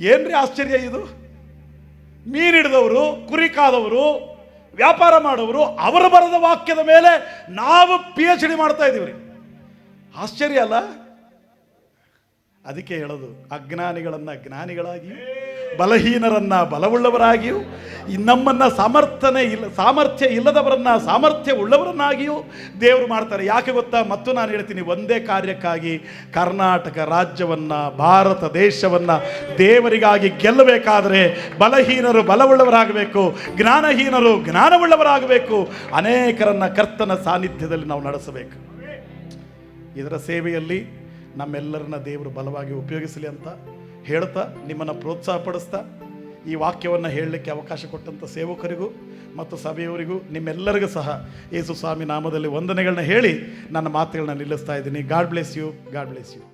ಏನ್ರಿ ಆಶ್ಚರ್ಯ ಇದು! ಮೀನು ಹಿಡಿದವರು, ಕುರಿ ಕಾದವರು, ವ್ಯಾಪಾರ ಮಾಡೋರು, ಅವರು ಬರೆದ ವಾಕ್ಯದ ಮೇಲೆ ನಾವು PhD ಮಾಡ್ತಾ ಇದ್ದೀವಿ. ಆಶ್ಚರ್ಯ ಅಲ್ಲ? ಅದಕ್ಕೆ ಹೇಳೋದು, ಅಜ್ಞಾನಿಗಳನ್ನ ಜ್ಞಾನಿಗಳಾಗಿಯೂ ಬಲಹೀನರನ್ನ ಬಲವುಳ್ಳವರಾಗಿಯೂ ನಮ್ಮನ್ನ ಸಾಮರ್ಥ್ಯ ಇಲ್ಲದವರನ್ನ ಸಾಮರ್ಥ್ಯ ಉಳ್ಳವರನ್ನಾಗಿಯೂ ದೇವರು ಮಾಡ್ತಾರೆ. ಯಾಕೆ ಗೊತ್ತಾ? ಮತ್ತು ನಾನು ಹೇಳ್ತೀನಿ, ಒಂದೇ ಕಾರ್ಯಕ್ಕಾಗಿ ಕರ್ನಾಟಕ ರಾಜ್ಯವನ್ನ, ಭಾರತ ದೇಶವನ್ನ ದೇವರಿಗಾಗಿ ಗೆಲ್ಲಬೇಕಾದರೆ ಬಲಹೀನರು ಬಲವುಳ್ಳವರಾಗಬೇಕು, ಜ್ಞಾನಹೀನರು ಜ್ಞಾನವುಳ್ಳವರಾಗಬೇಕು. ಅನೇಕರನ್ನ ಕರ್ತನ ಸಾನ್ನಿಧ್ಯದಲ್ಲಿ ನಾವು ನಡೆಸಬೇಕು. ಇದರ ಸೇವೆಯಲ್ಲಿ ನಮ್ಮೆಲ್ಲರನ್ನ ದೇವರು ಬಲವಾಗಿ ಉಪಯೋಗಿಸಲಿ ಅಂತ ಹೇಳ್ತಾ, ನಿಮ್ಮನ್ನು ಪ್ರೋತ್ಸಾಹಪಡಿಸ್ತಾ, ಈ ವಾಕ್ಯವನ್ನು ಹೇಳಲಿಕ್ಕೆ ಅವಕಾಶ ಕೊಟ್ಟಂಥ ಸೇವಕರಿಗೂ ಮತ್ತು ಸಭೆಯವರಿಗೂ ನಿಮ್ಮೆಲ್ಲರಿಗೂ ಸಹ ಯೇಸು ಸ್ವಾಮಿ ನಾಮದಲ್ಲಿ ವಂದನೆಗಳನ್ನ ಹೇಳಿ ನನ್ನ ಮಾತುಗಳನ್ನ ನಿಲ್ಲಿಸ್ತಾ ಇದ್ದೀನಿ. God bless you.